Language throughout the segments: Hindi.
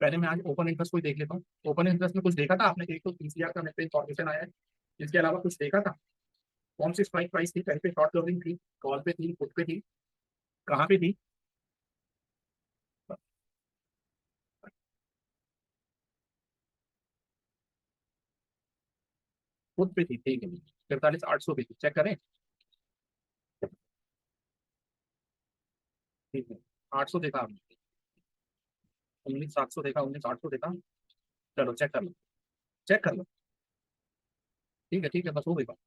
पहले मैं आज ओपन इंटरेस्ट को ही देख लेता हूँ। ओपन इंटरेस्ट में कुछ देखा था आपने? एक तो 30,000 का मेरे पे इन्फॉर्मेशन आया है। इसके अलावा कुछ देखा था? कौन सी स्ट्राइक प्राइस थी? कहीं पे शॉर्ट कवरिंग थी? कॉल पे थी? पुट पे थी? कहाँ पे थी? पुट पे थी, ठीक है। 43,800 पे थी, चेक करें। ठीक है। 800 देखा आपने? 19,700 देखा? 19,800 देखा? चलो चेक कर लो। चेक कर लो। ठीक है बस हो गई बात।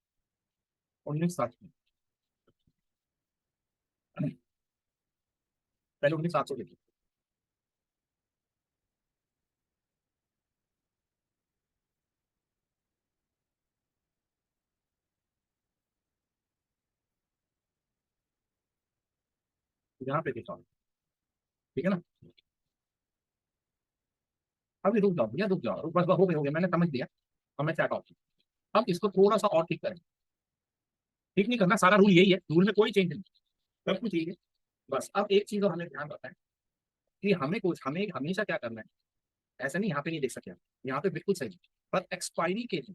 19,700। पहले 19,700 देखी। यहाँ पे देखा। ठीक है ना? अभी रुक जाओ भैया, रुक जाओ, बस बस हो गया, मैंने समझ लिया। अब मैं चाहता हूँ अब इसको थोड़ा सा और ठीक करें। ठीक नहीं करना, सारा रूल यही है, रूल में कोई चेंज नहीं, सब कुछ यही है। बस अब एक चीज और हमें ध्यान रखना है कि हमें हमेशा क्या करना है। ऐसा नहीं, यहाँ पे नहीं देख सकते आप, यहाँ पे बिल्कुल सही। पर एक्सपायरी के दिन,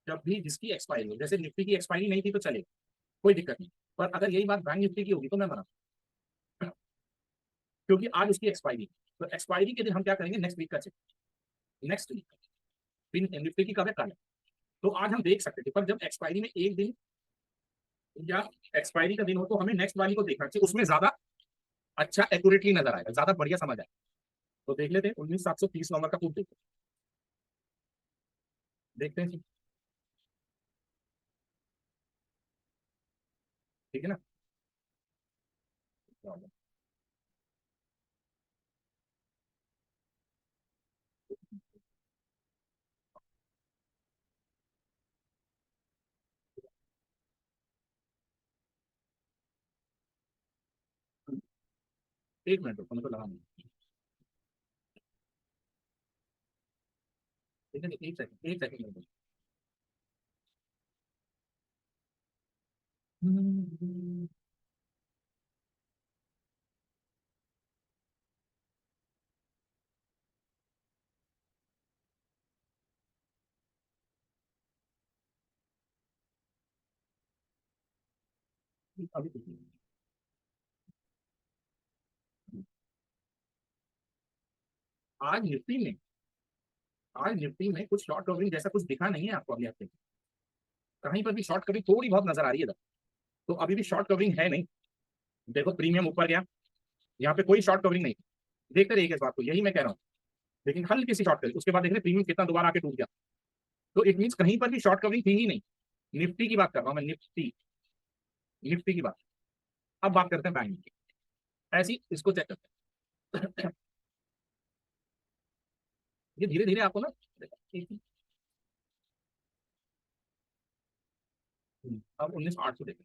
जब भी जिसकी एक्सपायरी हो, जैसे निफ्टी की एक्सपायरी नहीं थी तो चलेगा, कोई दिक्कत नहीं। पर अगर यही बात बैंक निफ्टी की होगी तो मैं मना, क्योंकि आज उसकी एक्सपायरी। तो एक्सपायरी के दिन हम क्या करेंगे? नेक्स्ट वीक का चेक। नेक्स्ट वीक निफ्टी की कब है? कल है। तो आज हम देख सकते थे, पर जब एक्सपायरी में एक दिन या एक्सपायरी का दिन हो तो हमें नेक्स्ट वाली को देखना चाहिए, उसमें ज्यादा अच्छा एक्यूरेटली नजर आएगा, ज्यादा बढ़िया समझ आएगा। तो देख लेते हैं 19,730 नंबर का पूछ देखते हैं। ठीक है ना? एक मिनट रुको, मैं तो लगा नहीं। ठीक है, एक सेकंड, एक सेकंड। अभी कुछ नहीं। आज निफ्टी में आज निफ्टी में कुछ शॉर्ट कवरिंग जैसा कुछ दिखा नहीं है आपको अभी हफ्ते में। कहीं पर भी शॉर्ट कवरिंग थोड़ी बहुत नजर आ रही है इधर। तो अभी भी शॉर्ट कवरिंग है नहीं। देखो प्रीमियम ऊपर गया, यहाँ पे कोई शॉर्ट कवरिंग नहीं। देखते रहिए इस बात को, यही मैं कह रहा हूँ। लेकिन हल्की सी शॉर्ट कवरिंग, उसके बाद देख रहे प्रीमियम कितना दोबारा आके टूट गया। तो इट मीन कहीं पर भी शॉर्ट कवरिंग थी ही नहीं। निफ्टी की बात कर रहा हूँ मैं, निफ्टी। निफ्टी की बात। अब बात करते हैं बैंक की। ऐसी इसको चेक करते हैं। ये धीरे धीरे आपको ना, अब 19,800 देखें।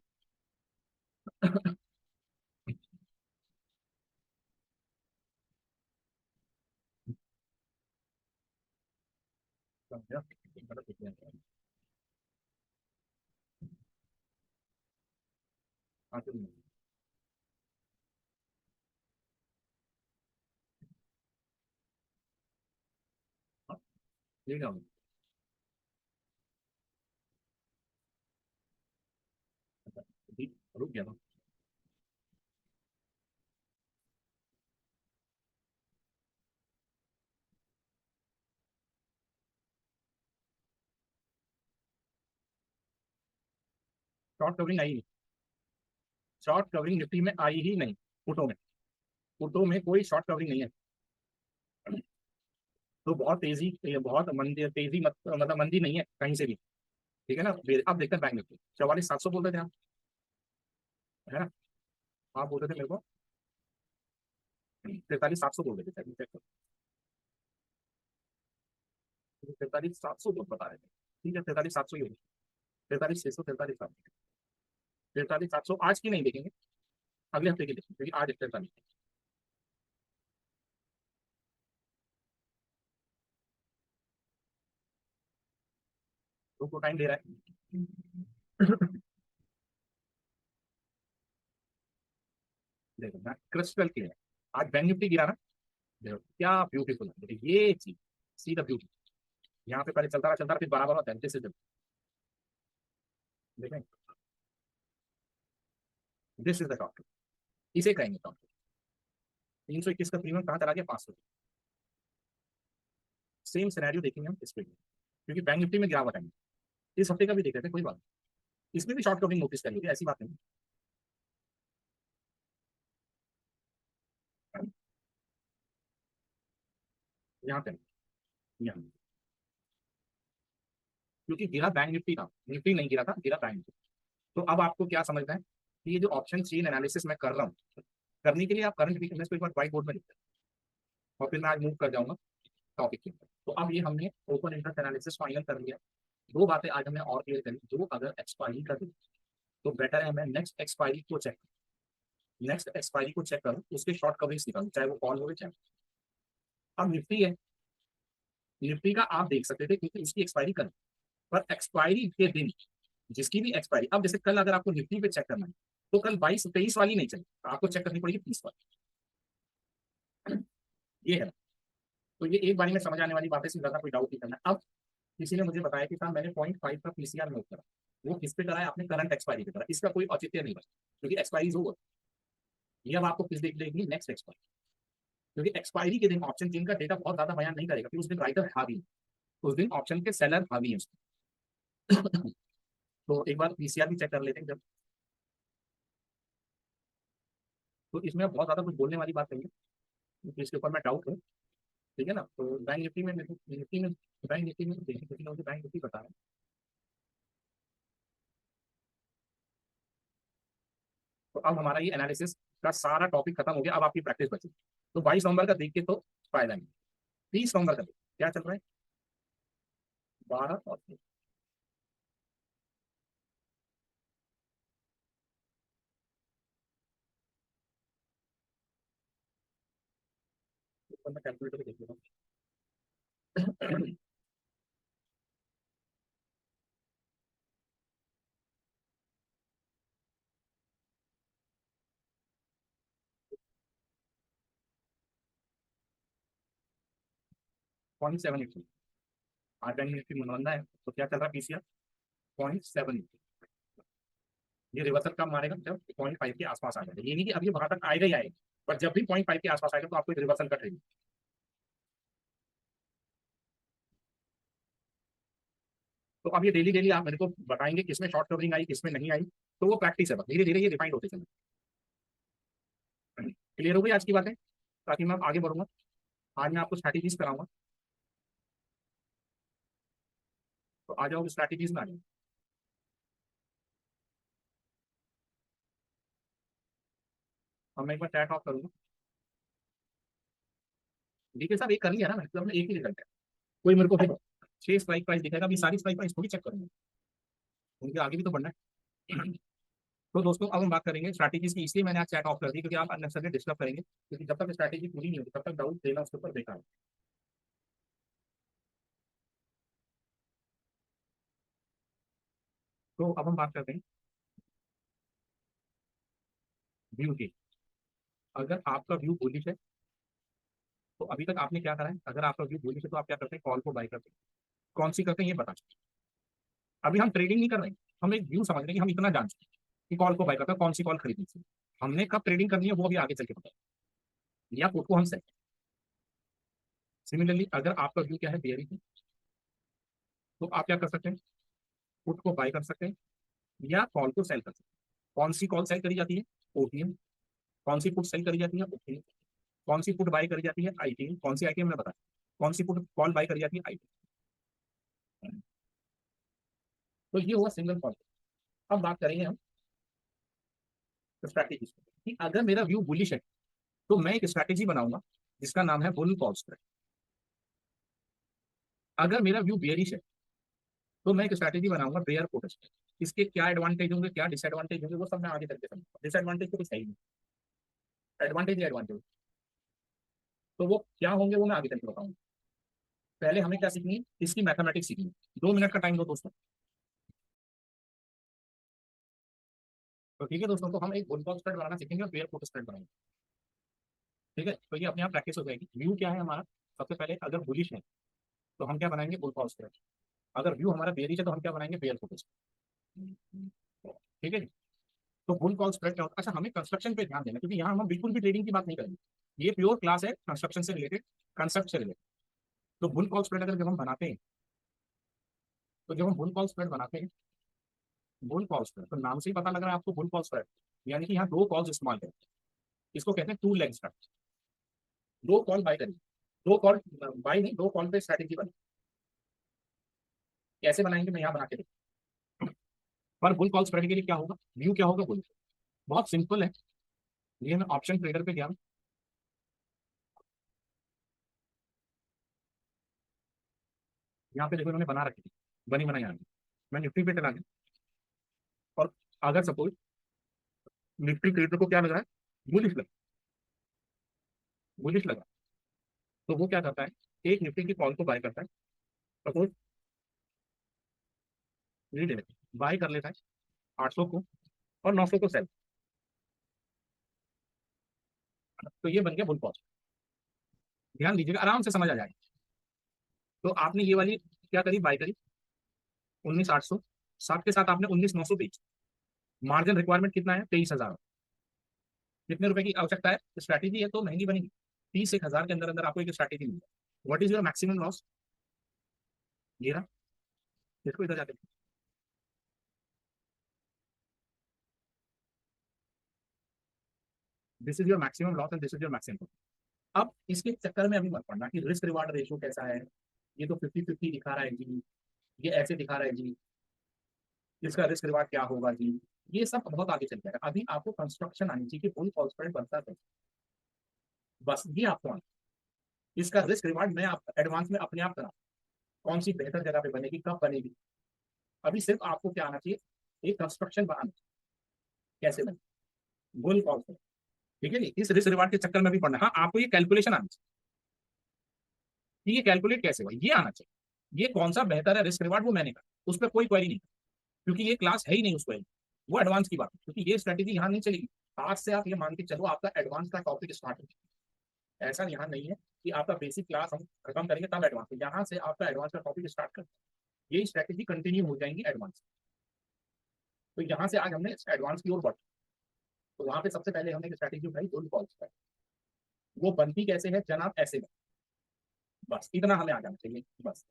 रुक गया था। शॉर्ट कवरिंग आई नहीं। शॉर्ट कवरिंग निफ्टी में आई ही नहीं। फुटो में, फुटो में कोई शॉर्ट कवरिंग नहीं है। तो बहुत तेजी, ये बहुत मंदी तेजी मतलब मंदी नहीं है कहीं से भी। ठीक है ना? अब देखते हैं बैंक निफ्टी। 44,700 बोलते थे आप, है ना? आप बोलते थे मेरे को 43,700 बोल रहे थे। 43,700 बता रहे थे। ठीक है, 43,700 ही होगी। 43,600, 43,700। 43,700 आज की नहीं देखेंगे, अगले हफ्ते की देखेंगे, क्योंकि आज 43। तो टाइम दे रहा है। देखो मैं क्रिस्टल क्लियर। आज बैंक निफ्टी गिरा ना, देखो क्या ब्यूटीफुल है, देखिए ये चीज, सी द ब्यूटी। यहाँ पे पहले चलता रहा फिर बराबर होता है, दिस इज देखें, दिस इज द टॉप, इसे कहेंगे टॉप। 321 का प्रीमियम कहाँ चला गया, 500। सेम सिनेरियो देखेंगे हम इस पे भी, क्योंकि बैंक निफ्टी में गिरावट आई, इस हफ्ते का भी देख रहे थे, कोई बात नहीं। इसमें भी शॉर्ट कवरिंग नोटिस करेंगे, ऐसी बात नहीं। यहाँ पे यहाँ, क्योंकि गिरा बैंक निफ्टी था, निफ्टी नहीं गिरा था, गिरा बैंक निफ्टी। तो अब आपको क्या समझना है कि ये जो ऑप्शन चेन एनालिसिस मैं कर रहा हूँ, करने के लिए आप करंट वीकनेस को एक बार व्हाइट बोर्ड में लिखते हैं, और फिर मैं आज मूव कर जाऊंगा टॉपिक के ऊपर। तो अब ये हमने ओपन इंटरेस्ट एनालिसिस फाइनल कर लिया। दो बातें आज हमने और क्लियर करी, जो अगर एक्सपायरी कर दी तो बेटर है मैं नेक्स्ट एक्सपायरी को चेक करूँ, उसके शॉर्ट कवरिंग निकालूं, चाहे वो कॉल हो चाहे। अब निफ्टी है, निफ्टी का आप देख सकते थे क्योंकि इसकी एक्सपायरी कल, पर एक्सपायरी के दिन जिसकी भी एक्सपायरी, अब जैसे कल अगर आपको निफ्टी पे चेक करना है तो कल 22-23 वाली नहीं चली, आपको चेक करनी पड़ेगी 30 वाली। ये है, तो ये एक बारी में समझ आने वाली बातें से ज्यादा कोई डाउट नहीं करना। अब किसी ने मुझे बताया कि साहब मैंने 0.5 का पीसीआर नोट करा, वो किस पे करा है आपने, करंट एक्सपायरी पे करा, इसका कोई औचित्य नहीं बचा क्योंकि एक्सपायरी ओवर। ये अब आपको किस देख लेगी, नेक्स्ट एक्सपायरी, क्योंकि एक्सपायरी के दिन ऑप्शन चेन का डेटा बहुत ज्यादा बयान नहीं करेगा कि उस दिन राइटर हावी है, उस दिन ऑप्शन के सेलर हावी है। तो एक बार पीसीआर भी चेक कर लेते हैं जब, तो इसमें अब बहुत ज्यादा कुछ बोलने वाली बात नहीं है क्योंकि इसके ऊपर मैं डाउट हूँ। ठीक है ना, तो बैंक निफ्टी में देखिए, क्योंकि मुझे बैंक निफ्टी बता रहा है। तो अब हमारा ये एनालिसिस का सारा टॉपिक खत्म हो गया, अब आपकी प्रैक्टिस बची। तो 22 नवंबर का देख के तो फायदा नहीं, 30 नवंबर का देख क्या चल रहा है, 12 और 13। ऊपर मैं कैलकुलेटर देख लेता हूँ। 0.783, आज बैंक निफ्टी मनवंदा है तो क्या चल रहा है पीसीआर 0.7। ये रिवर्सल कब मारेगा, जब 0.5 के आसपास आ जाएगा, ये नहीं कि अभी वहां तक आएगा ही आएगा, पर जब भी 0.5 के आसपास आएगा तो आपको एक रिवर्सल कटेगी। तो अब ये डेली डेली आप मेरे को बताएंगे किसमें शॉर्ट कवरिंग आई किसमें नहीं आई, तो वो प्रैक्टिस है, बस धीरे धीरे ये रिफाइंड होते चले। क्लियर हो गई आज की बातें, ताकि मैं आगे बढ़ूंगा। आज मैं आपको स्ट्रैटेजीज कराऊंगा, तो आ जाओ स्ट्रैटेजीज में आ जाओ। अब मैं एक बार चैट ऑफ करूंगा। ठीक है साहब, एक कर लिया ना मैंने, तो हमने एक ही रिजल्ट है। कोई मेरे को फिर 6 स्ट्राइक प्राइस दिखेगा, अभी सारी स्ट्राइक प्राइस थोड़ी चेक करूंगा, उनके आगे भी तो बढ़ना है। तो दोस्तों अब हम बात करेंगे स्ट्रैटेजीज की, इसलिए मैंने आज चैट ऑफ कर दी क्योंकि आप अननेसेसरी डिस्टर्ब करेंगे, क्योंकि जब तक स्ट्रैटेजी पूरी नहीं होगी तब तक डाउट देना उसके ऊपर बेकार है। तो अब हम बात करते हैं व्यू की। अगर आपका व्यू बुलिश है तो अभी तक आपने क्या करा है, अगर आपका व्यू बुलिश है तो आप क्या करते हैं, कॉल को बाय करते हैं। कौन सी करते हैं ये बता सकते हैं। अभी हम ट्रेडिंग नहीं कर रहे हैं, हम एक व्यू समझ रहे हैं कि हम इतना जान सकते हैं कि कॉल को बाय करता है, कौन सी कॉल खरीदनी चाहिए। हमने कब ट्रेडिंग करनी है वो अभी आगे चल के पता है, या पुट को हम सेट। सिमिलरली अगर आपका व्यू क्या है, बेयरिंग है, तो आप क्या कर सकते हैं, पुट को बाय कर सकते हैं या कॉल को सेल कर सकते हैं। कौन सी कॉल सेल करी जाती है, ओटीएम। कौन सी पुट सेल करी जाती है, ओटीएम। कौन सी पुट बाय करी जाती है, आईटीएम। कौन सी आईटीएम मैं बता, कौन सी पुट कॉल बाय करी जाती है, आईटीएम। तो ये हुआ सिंगल कॉल। अब बात करेंगे हम स्ट्रैटेजी कि अगर मेरा व्यू बुलिश है तो मैं एक स्ट्रैटेजी बनाऊंगा जिसका नाम है बुल कॉल स्ट्रैटेजी। अगर मेरा व्यू बेयरिश है तो मैं एक स्ट्रैटेजी बनाऊंगा बेयर पुट स्ट्रैटेजी। इसके क्या एडवांटेज होंगे क्या डिसएडवांटेज होंगे वो सब मैं आगे करके समझूंगा, डिसएडवांटेज तो कुछ है ही नहीं, एडवांटेज ही एडवांटेज। तो वो क्या होंगे वो मैं आगे करके बताऊंगा। पहले हमें क्या सीखनी है, इसकी मैथमेटिक्स सीखनी है। 2 मिनट का टाइम दो दोस्तों। तो ठीक है दोस्तों, तो हम एक बुल कॉल स्प्रेड बनाना सीखेंगे और बेयर पुट स्प्रेड बनाएंगे। ठीक है, तो ये अपने आप प्रैक्टिस हो जाएगी। व्यू क्या है हमारा, सबसे पहले अगर बुलिश है तो हम क्या बनाएंगे, बुल कॉल स्प्रेड। अगर व्यू हमारा बेयरिश है तो हम क्या बनाएंगे, बेयर फोकस। ठीक है जी। तो बुल कॉल स्प्रेड क्या होता है, अच्छा हमें कंस्ट्रक्शन पे ध्यान देना, क्योंकि यहाँ हम बिल्कुल भी ट्रेडिंग की बात नहीं करेंगे। ये प्योर क्लास है कंस्ट्रक्शन से रिलेटेड, कंसेप्ट से रिलेटेड। तो बुल कॉल स्प्रेड अगर जब हम बनाते हैं, तो जब हम बुल कॉल स्प्रेड बनाते हैं, बुल कॉल स्प्रेड तो नाम से ही पता लग रहा है आपको, बुल कॉल स्प्रेड यानी कि यहाँ दो कॉल्स इस्तेमाल करें। इसको कहते हैं टू लेग स्ट्रेटजी। दो कॉल बाय करिए, दो कॉल बाय नहीं, दो कॉल पे स्ट्रैटेजी बनी। कैसे बनाएंगे मैं यहाँ बना के देखूँ। पर बुल कॉल स्प्रेड के लिए क्या होगा, व्यू क्या होगा, बुल। बहुत सिंपल है। ये मैं ऑप्शन ट्रेडर पे गया, यहाँ पे देखो इन्होंने बना रखी थी, बनी बनाई आ गई। मैं निफ्टी पे चला गया, और अगर सपोज निफ्टी ट्रेडर को क्या लगा है, बुलिश लगा, बुलिश लगा, तो वो क्या करता है, एक निफ्टी की कॉल को बाय करता है। सपोज ये ले लेते बाय कर लेता है 800 को, और 900 को सेल। तो ये बन गया बुल कॉल। ध्यान दीजिएगा, आराम से समझ आ जाएगा। तो आपने ये वाली क्या करी, बाय करी 19,800, साथ के साथ आपने 19,900 बेची। मार्जिन रिक्वायरमेंट कितना है, 23,000। कितने रुपए की आवश्यकता है, स्ट्रैटेजी है तो महंगी बनेगी। 30,000 के अंदर अंदर आपको एक स्ट्रैटेजी मिल जाए। What is your maximum loss, ये रहा। देखो इधर जाके, this is your maximum loss and this is your maximum. अब इसके चक्कर में अभी मत पड़ना कि रिस्क रिवार्ड रेशियो कैसा है, ये तो 50-50 दिखा रहा है जी, ये ऐसे दिखा रहा है जी, इसका रिस्क रिवार्ड क्या होगा जी। ये सब बहुत आगे चल जाएगा, अभी आपको कंस्ट्रक्शन आनी चाहिए कि फुल कॉन्स्टेंट बनता है। बस ये आपको आना, इसका रिस्क रिवार्ड मैं आप एडवांस में अपने आप करा, कौन सी बेहतर जगह पे बनेगी, कब बनेगी। अभी सिर्फ आपको क्या आना चाहिए, एक कंस्ट्रक्शन बनाना, कैसे बने, गोल कॉन्स्टेंट। ठीक है जी, इस रिस्क रिवार्ड के चक्कर में भी पड़ना, हाँ आपको ये कैलकुलेशन आना चाहिए कि ये कैलकुलेट कैसे हुआ, ये आना चाहिए। ये कौन सा बेहतर है रिस्क रिवार्ड, वो मैंने कहा, उस पर कोई क्वेरी नहीं, क्योंकि ये क्लास है ही नहीं उस पर, वो एडवांस की बात है, क्योंकि ये स्ट्रेटेजी यहाँ नहीं चलेगी। आज से आप ये मान के चलो आपका एडवांस का टॉपिक स्टार्ट है। ऐसा यहाँ नहीं है कि आपका बेसिक क्लास हम खत्म करेंगे तब एडवांस, यहाँ से आपका एडवांस का टॉपिक स्टार्ट कर, ये स्ट्रेटेजी कंटिन्यू हो जाएंगी एडवांस। तो यहाँ से आज हमने एडवांस की ओर बढ़, तो वहां पे सबसे पहले हमने स्ट्रेटेजी उठाई दो कॉल्स पर। वो बनती कैसे है जनाब, ऐसे बन, बस इतना हमें आ जाना चाहिए बस।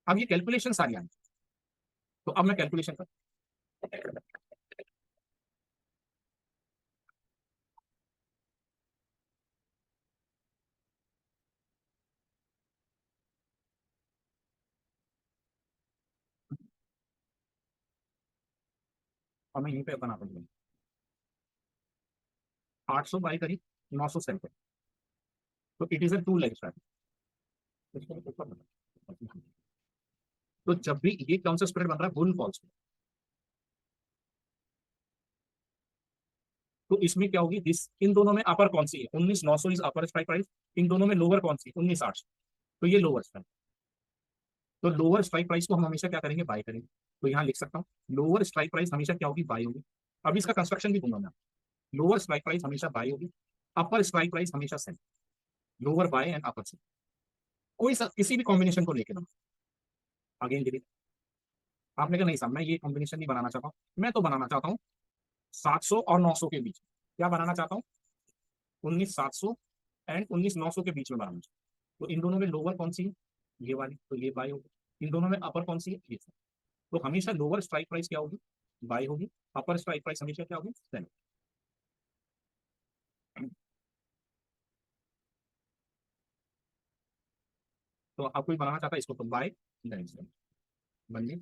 अब ये कैलकुलेशन सारी आनी, तो अब मैं कैलकुलेशन कर, अब मैं यहीं पे बना दूंगा। 800 बाई करी, 900 सेल करी, तो it is a two leg strategy. तो जब भी ये कौन सा स्प्रेड बन रहा है, बुल कॉल स्प्रेड, तो इसमें क्या होगी, दिस इन दोनों में अपर कौन सी है, 19,900 इज अपर स्ट्राइक प्राइस। इन दोनों में लोअर कौन सी, 19,800। तो ये लोअर स्ट्राइक, तो लोअर स्ट्राइक प्राइस को हम हमेशा क्या करेंगे, बाय करेंगे। तो यहाँ लिख सकता हूँ, लोअर स्ट्राइक प्राइस हमेशा क्या होगी, बाय होगी। अब इसका कंस्ट्रक्शन भी दूंगा मैं, लोअर स्ट्राइक प्राइस हमेशा बाय होगी, अपर स्ट्राइक प्राइस हमेशा sell, lower buy and upper sell. कोई सा किसी भी कॉम्बिनेशन को लेकर अगेन डिलीट। आपने कहा नहीं साहब मैं ये कॉम्बिनेशन नहीं बनाना चाहता हूँ, मैं तो बनाना चाहता हूँ 700 और 900 के बीच। क्या बनाना चाहता हूँ, 19,700 एंड 19,900 के बीच में बनाना चाहता हूँ। तो इन दोनों में लोअर कौन सी है, ये वाली, तो ये बाय होगी। इन दोनों में अपर कौन सी है, ये। तो हमेशा लोअर स्ट्राइक प्राइस क्या होगी, बाय होगी। अपर स्ट्राइक प्राइस हमेशा क्या होगी, सेल। तो आप कोई बनाना चाहता है इसको, तो बाय देन सेल बन गई।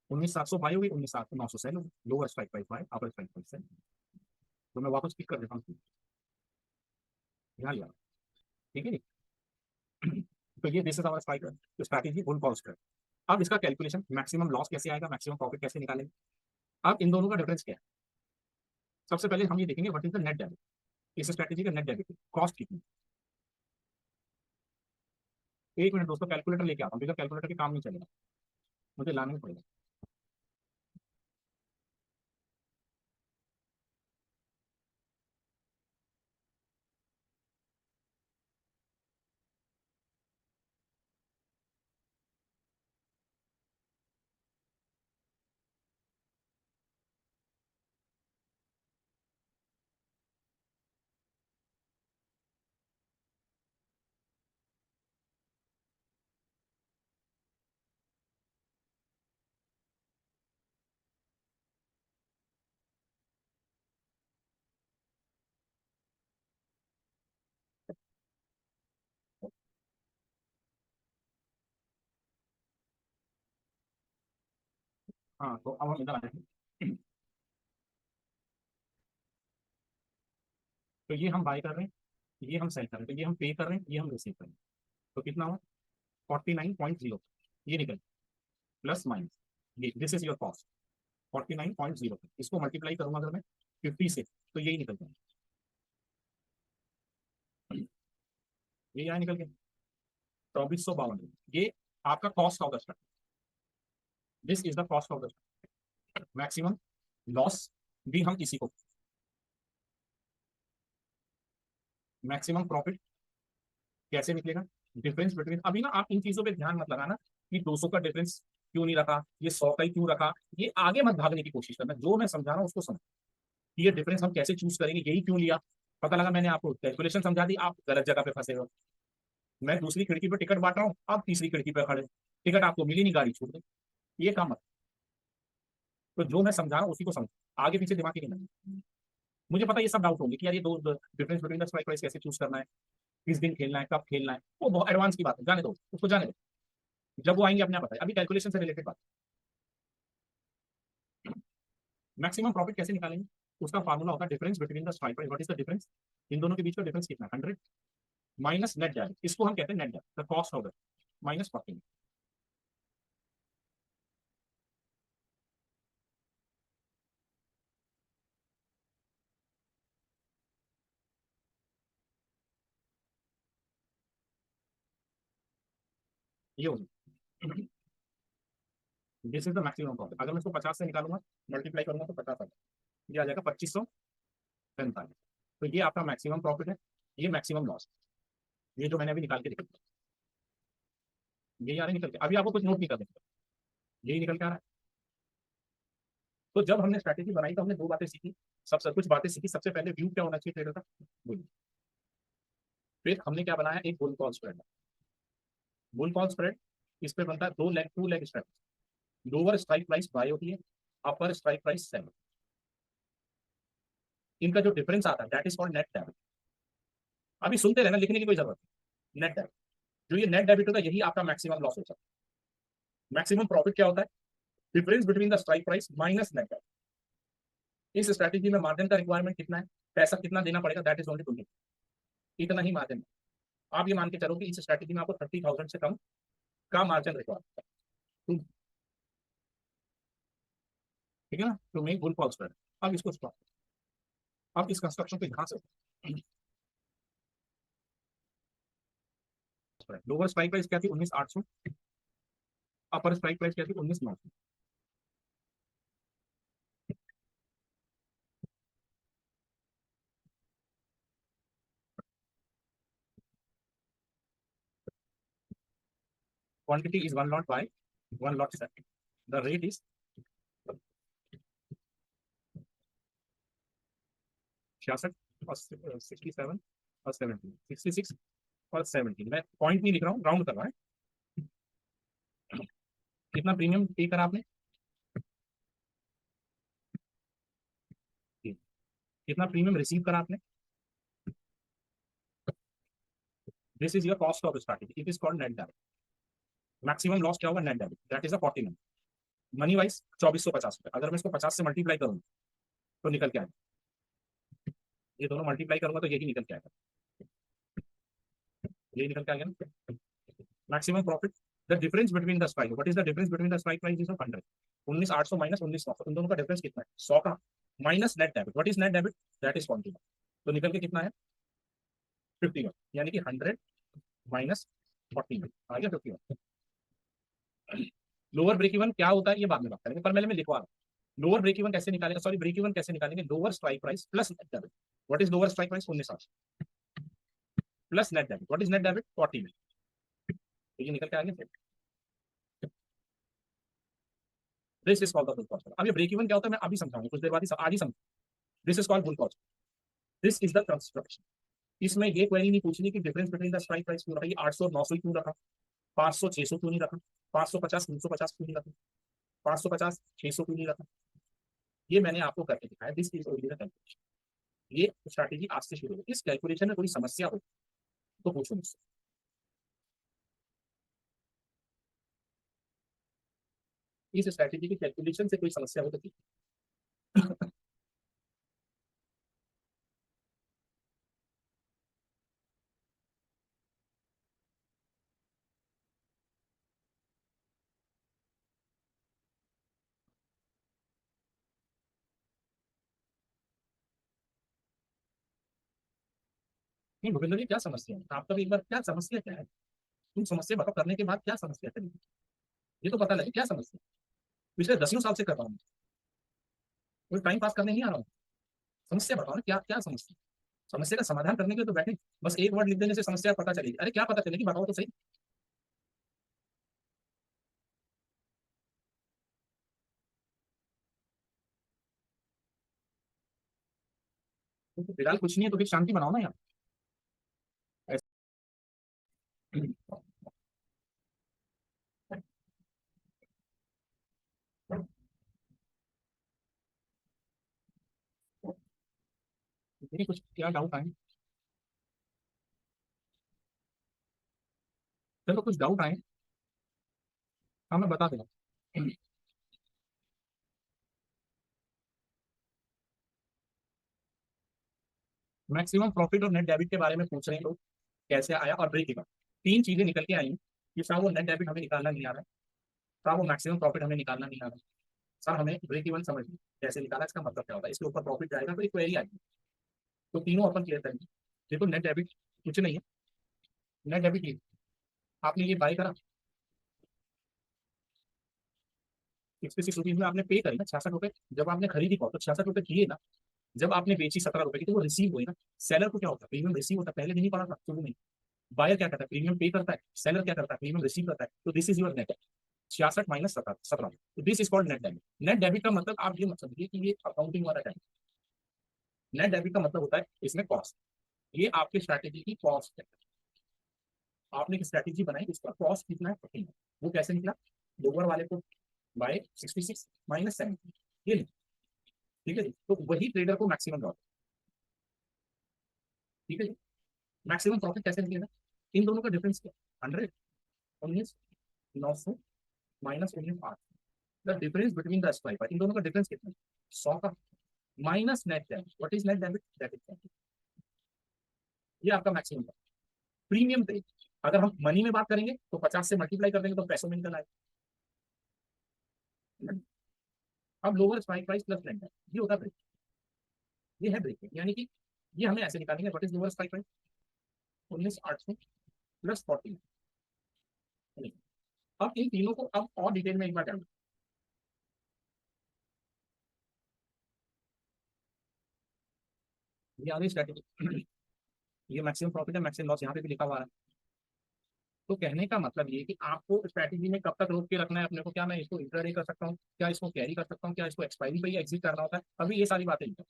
19,700 बाय होगी, 19,900 सेल होगी। लोअर स्ट्राइक प्राइस बाय, अपर स्ट्राइक प्राइस सेल। तो मैं वापस पिक कर देता हूँ, ध्यान लिया। ठीक है जी। तो ये this is our strike strategy, full cost है। अब इसका कैलकुलेशन, मैक्सिमम लॉस कैसे आएगा, मैक्सिमम प्रॉफिट कैसे निकालेंगे। अब इन दोनों का डिफरेंस क्या है, सबसे पहले हम ये देखेंगे what is the net debit. इस स्ट्रैटेजी का नेट डेबिट कॉस्ट कितनी। एक मिनट दोस्तों, कैलकुलेटर लेके आता हूँ, बिना कैलकुलेटर के काम नहीं चलेगा, मुझे लाना ही पड़ेगा। हाँ, तो अब हम इधर आए हैं। तो ये हम बाय कर रहे हैं, ये हम सेल कर रहे हैं, तो ये हम पे कर रहे हैं, ये हम रिसीव कर रहे हैं। तो कितना हुआ? 49.0 ये निकल, प्लस माइनस ये, दिस इज योर कॉस्ट 49.0। इसको मल्टीप्लाई करूंगा अगर मैं 50 से, तो यही निकल जाएगा, ये यहाँ निकल गया 2452। ये आपका cost of the stock, this is the cost of the stock. Maximum loss भी हम इसी को, मैक्सिमम प्रॉफिट कैसे निकलेगा? डिफरेंस बिटवीन, अभी ना आप इन चीजों पे ध्यान मत लगाना कि 200 का डिफरेंस क्यों नहीं रखा, ये 100 का ही क्यों रखा, ये आगे मत भागने की कोशिश करना, जो मैं समझा रहा हूँ उसको समझ, कि ये डिफरेंस हम कैसे चूज करेंगे, यही क्यों लिया। पता लगा मैंने आपको कैलकुलेशन समझा दी, आप गलत जगह पे फंसे हो। मैं दूसरी खिड़की पे टिकट बांट रहा हूँ, आप तीसरी खिड़की पे खड़े, टिकट आपको मिली नहीं, गाड़ी छूट गई, ये काम मत। तो जो मैं समझा रहा हूँ उसी को समझ, आगे पीछे दिमाग ही नहीं। मुझे पता ये सब डाउट होंगे कि यार ये दो difference between the strike price कैसे चूज करना है, किस दिन खेलना है, कब खेलना है, वो बहुत एडवांस की बात है, जाने दो उसको, जाने दो, जब वो आएंगे अपने आप बताए, अभी कैलकुलेशन से रिलेटेड बात। मैक्सिमम प्रॉफिट कैसे निकालेंगे? उसका फार्मूला होता है difference between the strike price, what is the difference, इन दोनों के बीच का डिफरेंस कितना है, 100 माइनस नेट डैमेज, इसको हम कहते हैं net damage, the cost of the minus 40। ये हो गया, this is the maximum profit. अगर मैं इसको 50 से निकालूंगा, मल्टीप्लाई करूंगा तो 50 आ जाएगा, ये आ जाएगा 2545। तो ये आपका मैक्सिमम प्रॉफिट है, ये मैक्सिमम लॉस, ये जो मैंने अभी निकाल के दिखा, यही आ रहा है निकल के, अभी आपको कुछ नोट नहीं करना, यही निकल के आ रहा है। तो जब हमने स्ट्रैटेजी बनाई तो हमने दो बातें सीखी, सब कुछ बातें सीखी। सबसे पहले व्यू क्या होना चाहिए ट्रेडर का, बुल। फिर हमने क्या बनाया, एक bull call spread, bull call spread, इस पे बनता है दो leg, two leg straight, lower strike price buy होती है, अपर स्ट्राइक प्राइस सेल, इनका जो डिफरेंस आता है that is called net debit. अभी सुनते रहना, लिखने की कोई जरूरत नहीं, नेट डेबिट। जो ये नेट डेबिट होता है यही आपका मैक्सिमम लॉस होता है। मैक्सिमम प्रॉफिट क्या होता है, difference between the strike price minus net debit. इस स्ट्रैटेजी में मार्जिन का रिक्वायरमेंट कितना है, पैसा कितना देना पड़ेगा, दैट इज ओनली 20, इतना ही मार्जिन। आप ये मान के चलो कि इस स्ट्रैटेजी में आपको 30,000 से कम का मार्जिन रिक्वायर है, ठीक है ना, तो मेक बुल कॉल स्प्रेड। अब इसको स्टॉप, अब इस कंस्ट्रक्शन को ध्यान से, लोअर स्ट्राइक प्राइस क्या थी 19,800, अपर स्ट्राइक प्राइस क्या थी 19,900। Quantity is one lot by one lot set, the rate is 66 और 67 और 17, 66 और 17, मैं पॉइंट नहीं लिख रहा हूँ, राउंड कर रहा है। कितना प्रीमियम पे करा आपने, कितना प्रीमियम रिसीव करा आपने, this is your cost of strategy, it is called net debit. Maximum loss क्या होगा, net debit, that is a 40 money wise 2450 रुपये। अगर मैं इसको 50 से मल्टीप्लाई करूँ तो निकल के आएगा, ये दोनों मल्टीप्लाई करूंगा तो यही निकल के आएगा, यही निकल के आ गया ना। Maximum profit, the difference between the strike, what is the difference between the strike price is 100, 19,800 minus 19,900, इन दोनों का डिफरेंस कितना है, 100 का, minus net debit, what is net debit, that is 40, तो निकल के कितना है 51, यानी कि 100 माइनस 40 आ गया 51। लोअर ब्रेक इवन क्या होता है ये बाद में बात करेंगे, पर पहले मैं लिखवा रहा हूँ। लोअर ब्रेक इवन कैसे निकालेगा, सॉरी ब्रेक इवन कैसे निकालेंगे, lower strike price plus net debit, what is lower strike price 19,800 plus net debit, what is net debit 40, तो ये निकल के आ गया। This is called the bull cost. अब ये ब्रेक इवन क्या होता है मैं अभी समझाऊंगा, कुछ देर बाद ही आज ही समझ, this is called bull cost, this is the construction. इसमें ये क्वेरी नहीं पूछनी कि difference between the strike price क्यों रखा, ये 800 और 900 क्यों रखा, 500 600 क्यों नहीं रखा, 550 350 क्यों नहीं रखा, 550 600 क्यों नहीं रखा, ये मैंने आपको करके दिखाया, दिस इज ओरिजिनल कैलकुलेशन। ये स्ट्रैटेजी आज से शुरू हो, इस कैलकुलेशन में कोई समस्या हो तो पूछो मुझसे। इस स्ट्रैटेजी की कैलकुलेशन से कोई समस्या हो सकती है। नहीं भूपेंद्र जी, क्या समस्या है आपका भी एक बार, क्या समस्या क्या है? तुम समस्या बताओ, करने के बाद क्या समस्या है, ये तो पता लगे क्या समस्या। पिछले 10 साल से कर रहा हूँ, कोई टाइम पास करने नहीं आ रहा हूँ। समस्या बताओ ना, क्या क्या समस्या। समस्या का समाधान करने के लिए तो बैठे, बस एक वर्ड लिख देने से समस्या पता चलेगी? अरे क्या पता चलेगी, बताओ तो सही। तो फिलहाल कुछ नहीं है तो फिर शांति बनाओ ना यार। मेरी कुछ क्या डाउट आए, चलो कुछ डाउट आए, हाँ मैं बता दूंगा। मैक्सिमम प्रॉफिट और नेट डेबिट के बारे में पूछ रहे हैं लोग, कैसे आया, और ब्रेक इवन। तीन चीजें निकल के आई हैं कि साहब वो नेट डेबिट हमें निकालना नहीं आ रहा है, साहब वो मैक्सिमम प्रॉफिट हमें निकालना नहीं आ रहा है, सर हमें ब्रेक इवन समझिए कैसे निकाला, इसका मतलब क्या होता है, इसके ऊपर प्रॉफिट जाएगा तो एक क्वेरी आएगी। तो तीनों अपन क्लियर करेंगे। देखो नेट डेबिट कुछ नहीं है, नेट डेबिट ये, आपने ये बाय करा 66 रुपीज में, आपने पे करी ना 66 रुपए, जब आपने खरीदी कॉल तो 66 रुपए किए ना, जब आपने बेची 17 रुपए की तो वो रिसीव हुई ना। सेलर को क्या होता है, प्रीमियम रिसीव होता है, पहले भी नहीं पड़ा था शुरू में। बायर क्या करता है, प्रीमियम पे करता है, सेलर क्या करता है, प्रीमियम रिसीव करता है, तो this is your net. 66 minus 17, तो this is called net debit. Net debit का मतलब आप ये मत समझिए कि ये अकाउंटिंग वाला टाइम। नेट डेबिट का मतलब होता है इसमें कॉस्ट, ये आपकी स्ट्रैटेजी की कॉस्ट है। आपने एक स्ट्रैटेजी बनाई, उसका कॉस्ट कितना है 14 है। वो कैसे निकला, लोअर वाले को बाय 66 माइनस 70, ये नहीं। ठीक है जी, तो वही ट्रेडर को मैक्सिमम लॉस। ठीक है जी, मैक्सिमम प्रॉफिट कैसे निकलेगा, इन दोनों का डिफरेंस क्या, 100, 19, 900 minus 19, 8, the difference between the strike, इन दोनों का डिफरेंस कितना है, 100 का, minus net debit. What is net debit, that is, ये आपका मैक्सिमम है। प्रीमियम पे अगर हम मनी में बात करेंगे तो 50 से मल्टीप्लाई कर देंगे तो पैसों में निकल आएगा। अब lower strike price plus blender, ये होता है ब्रेक, ये है ब्रेक, यानी कि ये हमें ऐसे निकालेंगे, what is lower strike price, 19,800 plus 14। अब इन तीनों को अब और डिटेल में एक बार जानो। ये आ गई स्ट्रैटेजी, ये मैक्सिमम प्रॉफिट है, मैक्सिमम लॉस यहाँ पे भी लिखा हुआ है। तो कहने का मतलब ये कि आपको स्ट्रैटेजी में कब तक रोक के रखना है अपने को, क्या मैं इसको इंट्राडे कर सकता हूँ, क्या इसको कैरी कर सकता हूँ, क्या इसको एक्सपायरी पे ही एग्जिट करना होता है, अभी ये सारी बातें नहीं है।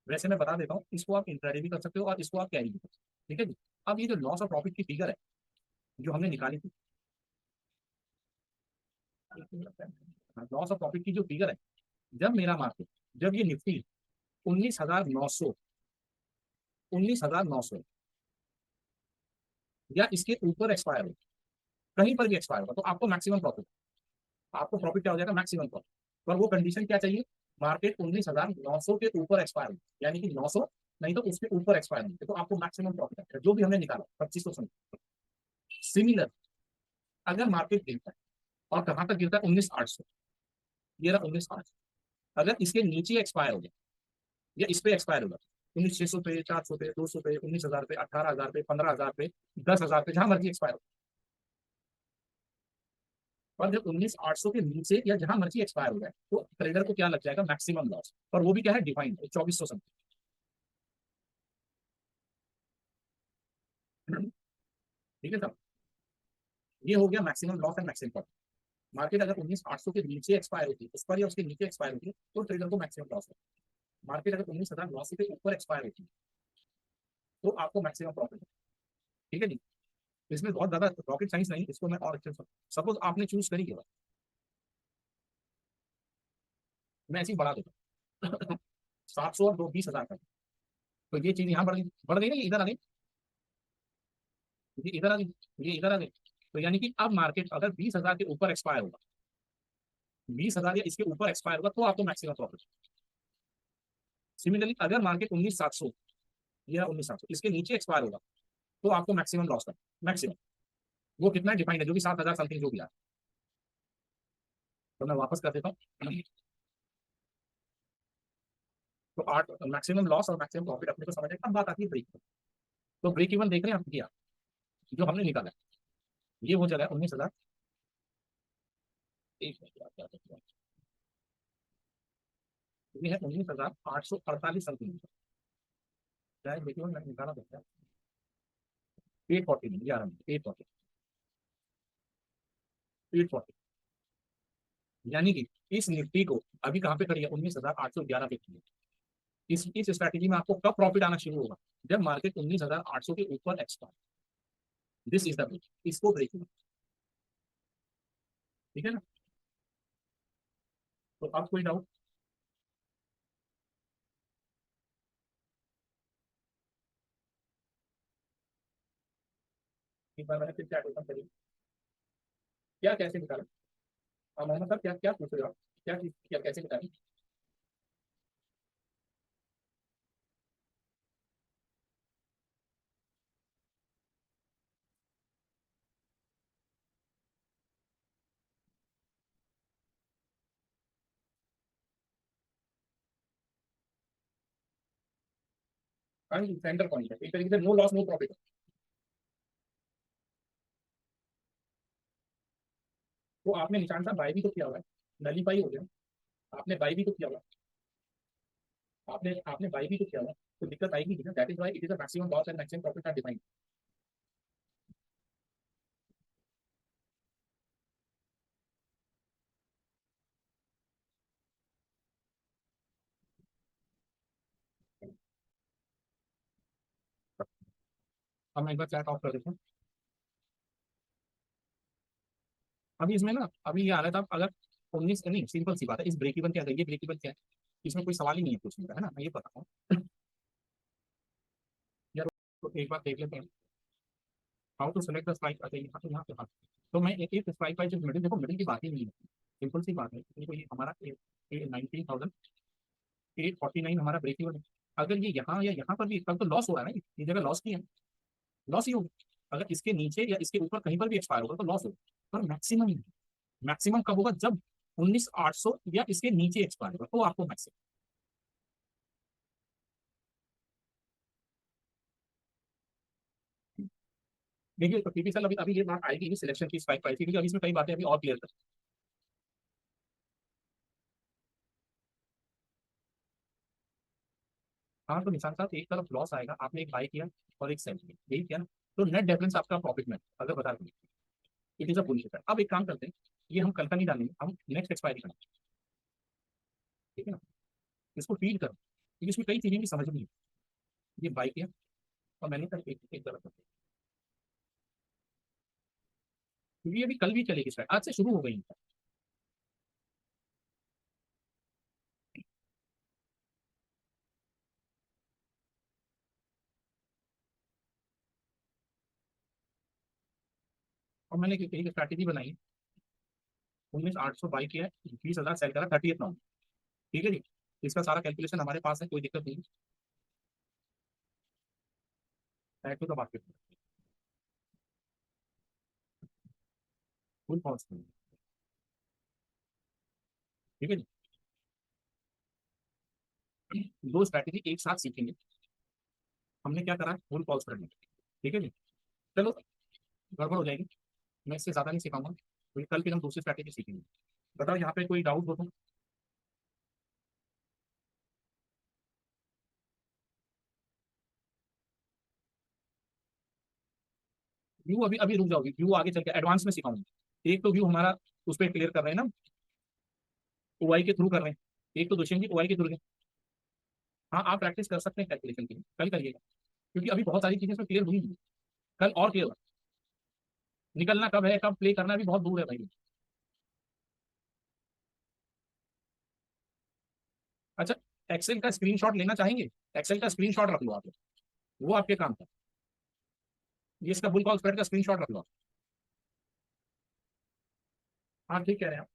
वैसे मैं बता देता हूँ, इसको आप इंट्राडे भी कर सकते हो और इसको आप कैरी भी कर सकते हो। ठीक है जी। अब ये जो लॉस ऑफ प्रॉफिट की फिगर है जो हमने निकाली थी, लॉस ऑफ प्रॉफिट की जो फिगर है, जब मेरा मार्केट, जब ये निफ्टी 19,900, 19,900 या इसके ऊपर एक्सपायर हो, कहीं पर भी एक्सपायर होगा तो आपको मैक्सिमम प्रॉफिट, आपको प्रॉफिट क्या हो जाएगा, मैक्सिमम प्रॉफिट। पर वो कंडीशन क्या चाहिए, मार्केट 19,900 के ऊपर एक्सपायर हो, यानी कि 900 नहीं तो उसके ऊपर एक्सपायर हो, तो आपको मैक्सिमम प्रॉफिट है जो भी हमने निकाला 2500। सिमिलर, अगर मार्केट गिरता है और कहां तक गिरता है, 19,800, ये रहा 19,800, अगर इसके नीचे एक्सपायर हो गया या इस पे एक्सपायर होगा, 19,600 पे, 400 पे, 200 पे, 19,000 पे, 18,000 पे, 15,000 पे, 10,000 पे, जहां मर्जी एक्सपायर हो। और जब 19,800 के नीचे या जहां मर्जी एक्सपायर हो जाए तो ट्रेडर को क्या लग जाएगा, मैक्सिमम लॉस, और वो भी क्या है, डिफाइंड 2400 समथिंग। ठीक है साहब, ये हो गया maximum loss and maximum profit. Market अगर 19,800 के नीचे एक्सपायर होती है, उस पर या उसके नीचे एक्सपायर होती है तो ट्रेडर को मैक्सिमम लॉस है। मार्केट अगर 19,900 के ऊपर एक्सपायर होती है तो आपको मैक्सिमम प्रॉफिट है। ठीक है जी, इसमें बहुत ज्यादा रॉकेट साइंस नहीं, इसको मैं और अच्छे से, सपोज आपने चूज करी है, मैं ऐसे ही बढ़ा देता 700 और 20,000 का, तो ये चीज यहाँ बढ़ गई ना, ये इधर आ गई, ये इधर आ गई, ये इधर आ गई। तो यानी कि अब मार्केट अगर 20,000 के ऊपर एक्सपायर होगा 20,000 या इसके ऊपर एक्सपायर होगा तो आपको मैक्सिमम प्रॉफिट। सिमिलरली अगर मार्केट 19,700 या 19,700 इसके नीचे एक्सपायर होगा तो आपको मैक्सिमम लॉस का, मैक्सिमम, वो कितना डिफाइंड है, जो भी 7,000 समथिंग जो भी है। तो मैं वापस कर देता हूँ। तो 8 मैक्सिमम लॉस और मैक्सिमम प्रॉफिट अपने को समझ है। अब बात आती है ब्रेक इवन। तो ब्रेक इवन देख रहे हैं आप क्या, जो हमने निकाला है ये हो जाएगा 19,000। एक मिनट, क्या करते हैं, ये है 19,848 समथिंग। क्या है ब्रेक इवन, मैंने निकाला था 840 नहीं, 840, 840। यानी कि इस निफ्टी को अभी कहाँ पे खड़ी है, 19,811 पे खड़ी है। इस स्ट्रैटेजी में आपको कब प्रॉफिट आना शुरू होगा, जब मार्केट 19,800 के ऊपर expire. This is the break, इसको ब्रेक, ठीक है ना। तो अब कोई डाउट। एक बार मैंने फिर चैट ओपन करी, क्या कैसे निकाला। हाँ मोहम्मद साहब, क्या क्या पूछ रहे हो आप, क्या चीज, क्या कैसे निकाली। हाँ जी, सेंटर पॉइंट है, एक तरीके से नो लॉस नो प्रॉफिट। तो आपने निशान साहब बाई भी तो किया हुआ है, नलीफाई हो गया, आपने बाई भी तो किया हुआ है, आपने आपने बाई भी तो किया हुआ है, तो दिक्कत आएगी ना। That is why it is a maximum loss and maximum profit are defined. अब मैं एक बार चैट ऑफ कर देता हूँ। अभी इसमें ना, अभी ये आ रहा था, अगर 19 नहीं, सिंपल सी बात है, इस ब्रेक इवन क्या है, ये ब्रेक इवन क्या है, इसमें कोई सवाल ही नहीं है पूछने का, है ना, मैं ये पता हूँ यार। तो एक बार देख लेते हैं, how to select the strike. अच्छा यहाँ पे बात, तो मैं एक स्ट्राइक प्राइस मिडिल, देखो मिडिल की बात ही नहीं है, सिंपल सी बात है। देखो ये हमारा 19,849 हमारा ब्रेक इवन है। अगर ये यहाँ या यहाँ पर भी, कल तो लॉस हो रहा है ना, ये जगह लॉस की है, लॉस ही होगा। अगर इसके नीचे या इसके ऊपर कहीं पर भी एक्सपायर होगा तो लॉस होगा, पर मैक्सिमम ही, मैक्सिमम कब होगा, जब 19,800 या इसके नीचे एक्सपायर होगा तो आपको मैक्सिमम। देखिए तो पीपी सर, अभी अभी ये बात आएगी सिलेक्शन की स्पाइक प्राइस की, क्योंकि अभी इसमें कई बातें अभी और क्लियर कर। हाँ तो निशान साहब, एक तरफ लॉस आएगा, आपने एक बाई किया और एक सेल किया, यही किया ना, तो नेट डिफरेंस आपका प्रॉफिट में अगर बता दें, इट इज अ बुलिश। अब एक काम करते हैं, ये हम कल का नहीं डालेंगे, हम नेक्स्ट एक्सपायरी करेंगे, ठीक है ना, इसको फील करो, क्योंकि इसमें कई चीजें भी समझ नहीं है। ये बाई किया और मैंने कल एक तरफ कर दिया। क्योंकि अभी कल भी चलेगी स्टार्ट, आज से शुरू हो गई। और मैंने एक स्ट्रैटेजी बनाई, 19,800 बाई किया है, 20,000 सेल करा 30th नाउ, ठीक है जी। इसका सारा कैलकुलेशन हमारे पास है, कोई दिक्कत नहीं है, तो बात करते हैं, फुल पॉज, ठीक है जी। दो स्ट्रैटेजी एक साथ सीखेंगे, हमने क्या करा है, फुल पॉज करने, ठीक है जी। चलो, गड़बड़ हो जाएगी, मैं इससे ज्यादा नहीं सिखाऊंगा, तो कल फिर हम दूसरी स्ट्रैटेजी सीखेंगे। बताओ यहाँ पे कोई डाउट हो तो। व्यू अभी अभी रुक जाओगी, व्यू आगे चल के एडवांस में सिखाऊंगा। एक तो व्यू हमारा उस पर क्लियर कर रहे हैं ना, ओआई के थ्रू कर रहे हैं, एक तो दुष्यंत जी ओआई के थ्रू। हाँ आप प्रैक्टिस कर सकते हैं कैलकुलेशन की, कल करिएगा, क्योंकि अभी बहुत सारी चीजें इसमें क्लियर हुई नहीं, कल और क्लियर होगा। निकलना कब है, कब प्ले करना भी बहुत दूर है भाई। अच्छा, एक्सेल का स्क्रीनशॉट लेना चाहेंगे, एक्सेल का स्क्रीनशॉट रख लो आप, वो आपके काम का, ये इसका बुल कॉल स्प्रेड का स्क्रीनशॉट रख लो। हाँ ठीक कह रहे हैं आप।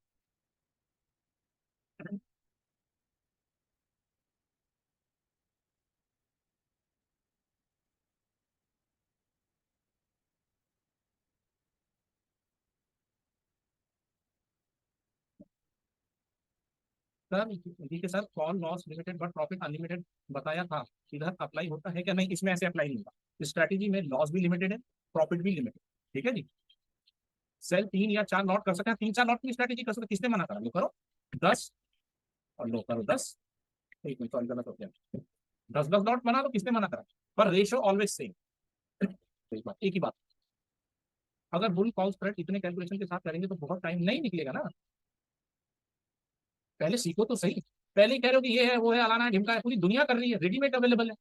सर देखिए sir, call logs limited but profit unlimited बताया था, इधर अप्लाई होता है क्या? नहीं, इसमें ऐसे अप्लाई नहीं होगा। स्ट्रैटेजी में लॉस भी लिमिटेड है, प्रॉफिट भी लिमिटेड। ठीक है जी। सेल 3 या 4 लॉट कर सकते हैं, 3-4 लॉट की स्ट्रैटेजी कर सकते हैं। किसने मना करा? लो करो 10, और लो करो 10। एक मिनट, सॉरी गलत हो गया। 10-10 लॉट बना लो, किसने मना करा? पर रेशियो ऑलवेज सेम। एक ही बात। अगर बुल कॉल स्प्रेड इतने कैलकुलेशन के साथ करेंगे तो बहुत टाइम नहीं निकलेगा ना। पहले सीखो तो सही। पहले ही कह रहे हो कि ये है वो है, अलाना है ढिमका है, पूरी दुनिया कर रही है, रेडीमेड अवेलेबल है।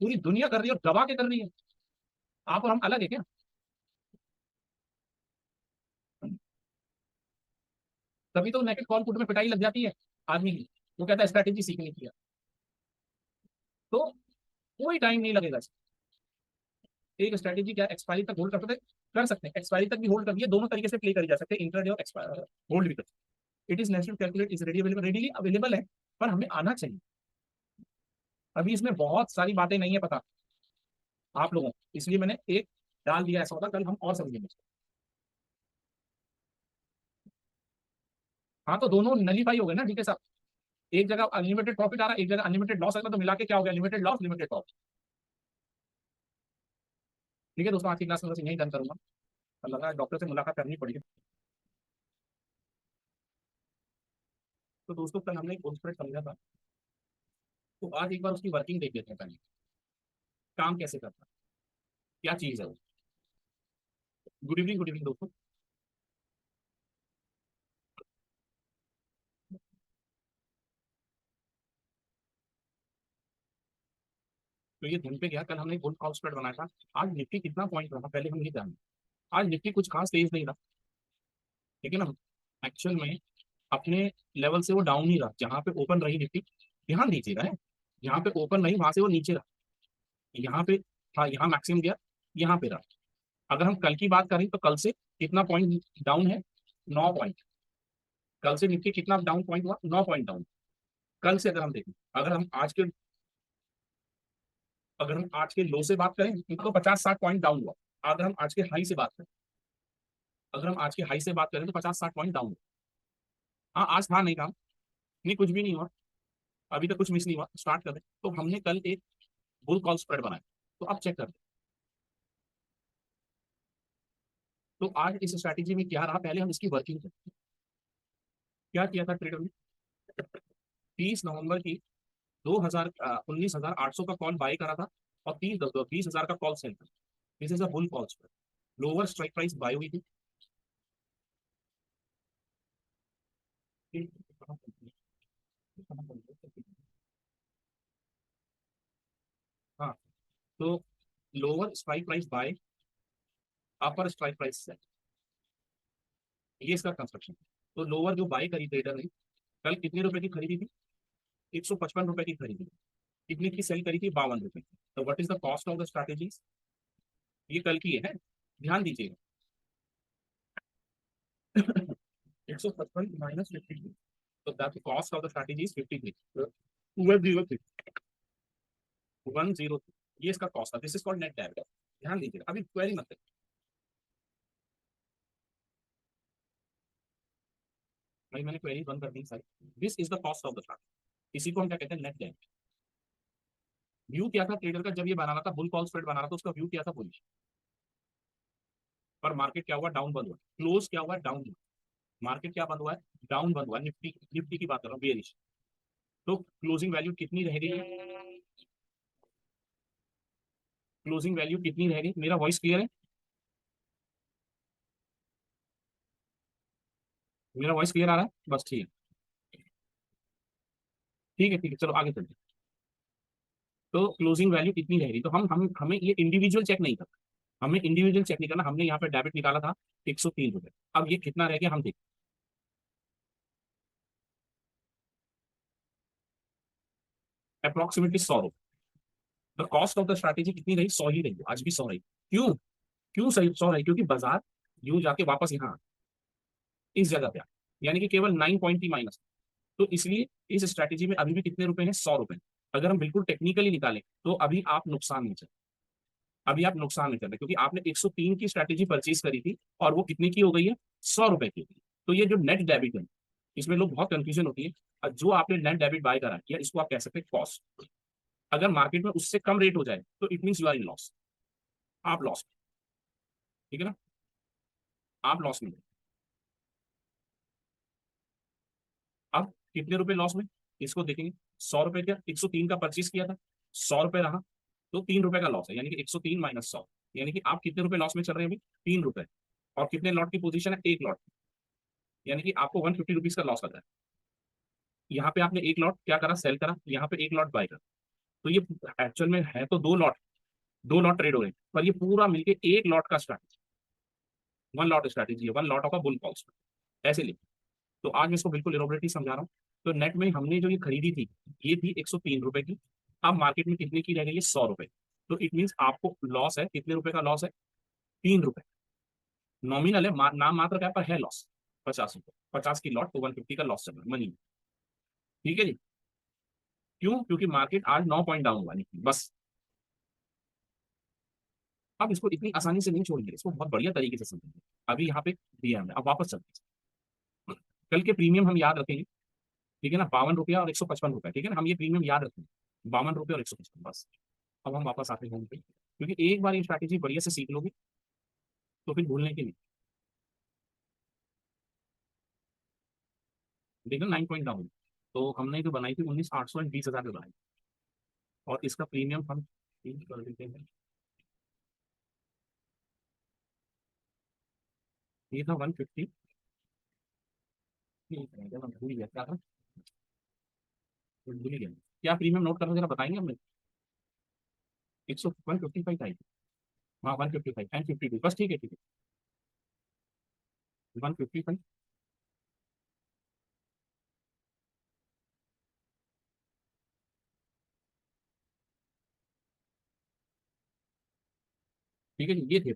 पूरी दुनिया कर रही है और दबा के कर रही है। आप और हम अलग है क्या? तभी तो नेकेड कॉल पुट में पिटाई लग जाती है आदमी की। वो कहता है स्ट्रैटेजी सीखनी थी। तो कोई टाइम नहीं लगेगा। एक स्ट्रैटेजी क्या एक्सपायरी तक होल्ड कर सकते हैं, एक्सपायरी तक भी होल्ड कर दिए, दोनों तरीके से प्ले करी जा सकते हैं, इंट्राडे और एक्सपायर होल्ड भी कर। It is natural calculate is readily available है, पर हमें आना चाहिए। अभी इसमें बहुत सारी बातें नहीं है पता आप लोगों को, इसलिए मैंने एक डाल दिया ऐसा होता, कल हम और समझेंगे। हाँ तो दोनों नलीफाई हो गए ना, ठीक है साहब। एक जगह अनलिमिटेड प्रॉफिट आ रहा है, एक जगह अनलिमिटेड लॉस आ रहा है, तो मिला के क्या हो गया? Limited loss limited profit. ठीक है दोस्तों, आज की क्लास में बस यही डन करूंगा। लग रहा है डॉक्टर से मुलाकात करनी पड़ेगी। तो दोस्तों कल हमने एक कॉन्सेप्ट समझा था, तो आज एक बार उसकी वर्किंग देख लेते हैं पहले। काम कैसे करता है, क्या चीज है वो। गुड इवनिंग दोस्तों। तो ये धन पे गया, कल हमने गोल्ड हाउस स्प्रेड बनाया था। आज निफ्टी कितना पॉइंट रहा पहले हम ये जानें। आज निफ्टी कुछ खास तेज नहीं रहा, ठीक है ना। एक्चुअल में अपने लेवल से वो डाउन ही रहा, जहां पे ओपन रही निफ्टी। ध्यान दीजिएगा है, जहां पे ओपन रही वहां से वो नीचे रहा। यहाँ पे था, यहाँ मैक्सिमम गया, यहाँ पे रहा। अगर हम कल की बात करें तो कल से कितना पॉइंट डाउन है? 9 पॉइंट। कल से निफ्टी कितना डाउन पॉइंट हुआ? 9 पॉइंट डाउन। कल से अगर हम देखें, अगर हम आज के लो से बात करें तो 50-60 पॉइंट डाउन हुआ। अगर हम आज के हाई से बात करें अगर हम आज के हाई से बात करें तो 50-60 पॉइंट डाउन हुआ। हाँ आज था नहीं काम, नहीं कुछ भी नहीं हुआ, अभी तक कुछ मिस नहीं हुआ, स्टार्ट कर दे। तो हमने कल एक बुल कॉल स्प्रेड बनाया, तो आप चेक कर दे। तो आज इस स्ट्रैटेजी में क्या रहा, पहले हम इसकी वर्किंग करते। क्या किया था ट्रेडर ने? 30 नवंबर की 19,800 का कॉल बाय करा था, और 20,000 का कॉल सेल था। This is a bull call spread. Lower strike price bye हुई थी। हाँ, तो लोअर स्ट्राइक प्राइस बाय, अपर स्ट्राइक प्राइस सेल, ये इसका कंस्ट्रक्शन। तो लोअर जो बाय करी ट्रेडर ने, कल कितने रुपए की खरीदी थी? 155 रुपए की खरीदी थी। कितने की सेल करी थी? 52 रुपए की। तो what is the cost of the strategies? ये कल की है, ध्यान दीजिएगा। 155 - 53, तो that cost of the strategy is 53, 103, ये इसका कॉस्ट है। This is called net debit. ध्यान दीजिएगा, अभी क्वेरी मत करिए। भाई मैंने क्वेरी बंद कर दी सारी। This is the cost of the strategy, इसी को हम क्या कहते हैं? Net debit. व्यू क्या था ट्रेडर का जब ये बना रहा था, बुल कॉल स्प्रेड बना रहा था, उसका व्यू क्या था? बुलिश। पर मार्केट क्या हुआ? डाउन बंद हुआ। क्लोज क्या हुआ? डाउन हुआ। मार्केट क्या बंद हुआ है? डाउन बंद हुआ। निफ्टी निफ्टी की बात कर रहा हूँ, बेरिश। तो क्लोजिंग वैल्यू कितनी रह गई? क्लोजिंग वैल्यू कितनी रह गई? मेरा वॉइस क्लियर है? मेरा वॉइस क्लियर आ रहा है? बस ठीक है, ठीक है, ठीक है, चलो आगे चलते हैं। तो क्लोजिंग वैल्यू कितनी रह गई? तो हम हमें ये इंडिविजुअल चेक नहीं करना, हमें इंडिविजुअल चेक नहीं करना। हमने यहाँ पे डेबिट निकाला था 103 रुपए। अब ये कितना रह गया हम देखते हैं, अप्रोक्सीमेटली 100 रुपए। The cost of the strategy कितनी रही? 100 ही रही, आज भी 100 रही। क्यों? क्यों सही 100 रही? क्योंकि बाजार यूं जाके वापस यहाँ इस जगह पे यानी कि केवल 9 पॉइंट ही माइनस। तो इसलिए इस स्ट्रैटेजी में अभी भी कितने रुपए हैं? 100 रुपए। अगर हम बिल्कुल टेक्निकली निकालें तो अभी आप नुकसान में चल अभी आप नुकसान में चल रहे, क्योंकि आपने 103 की स्ट्रैटेजी परचेज करी थी और वो कितने की हो गई है? 100 रुपए की। तो ये जो नेट डेबिट है, इसमें लोग बहुत कंफ्यूजन होती है। जो आपने नेट डेबिट बाय करा या इसको आप कह सकते हैं कॉस्ट, अगर मार्केट में उससे कम रेट हो जाए तो it mean you are in loss, आप लॉस, ठीक है ना, आप लॉस में। अब कितने रुपए लॉस में, इसको देखेंगे। 100 रुपए क्या, 103 का परचेज किया था, 100 रुपए रहा, तो 3 रुपए का लॉस है, यानी कि 103 माइनस 100, यानी कि आप कितने रुपए लॉस में चल रहे हैं अभी, 3 रुपए। और कितने लॉट की पोजीशन है, एक लॉट, यानी कि आपको 150 रुपीज का लॉस लग रहा है। यहाँ पे आपने एक लॉट क्या करा, सेल करा, यहाँ पे एक लॉट बाय करा, तो ये एक्चुअल में है तो दो लॉट, दो लॉट ट्रेड हो रहे हैं, पर ये पूरा मिलके एक लॉट का स्ट्रैटेजी, वन लॉट स्ट्रैटेजी है, one lot of a bull calls, ऐसे लिख। तो आज मैं इसको बिल्कुल इलोबरेटली समझा रहा हूँ। तो नेट में हमने जो ये खरीदी थी, ये थी 103 रुपए की, अब मार्केट में कितने की रह गई है, 100 रुपए। तो इट मीन आपको लॉस है, कितने रुपए का लॉस है, 3 रुपए। नॉमिनल है, नाम मात्र क्या, पर है लॉस 50 रुपए, 50 की लॉट, तो 150 का लॉस चल रहा है मनी। ठीक है जी। क्यों, क्योंकि मार्केट आज 9 पॉइंट डाउन हुआ, नहीं बस। अब इसको इतनी आसानी से नहीं छोड़ेंगे, इसको बहुत बढ़िया तरीके से समझेंगे। अभी यहाँ पे दिया हमने, अब वापस चलते हैं। कल के प्रीमियम हम याद रखेंगे, ठीक है ना, 52 रुपया और 155 रुपया, ठीक है ना, हम ये प्रीमियम याद रखेंगे, 52 रुपये और 155 बस। अब हम वापस आते हैं होम पे, क्योंकि एक बार ये स्ट्रैटेजी बढ़िया से सीख लोगे तो फिर भूलने की नहीं। देखो 9 पॉइंट डाउन, तो हमने जो बनाई थी 19,800 एंड 20,000 में बनाई, और इसका प्रीमियम हम चेंज कर देते हैं। ये था 150, भूल गया क्या था, भूल गया क्या प्रीमियम नोट करना, जरा बताएंगे हमने। 155 था, हाँ 155 एंड 52 बस, ठीक है ठीक है, 155, ठीक है जी, ये थे।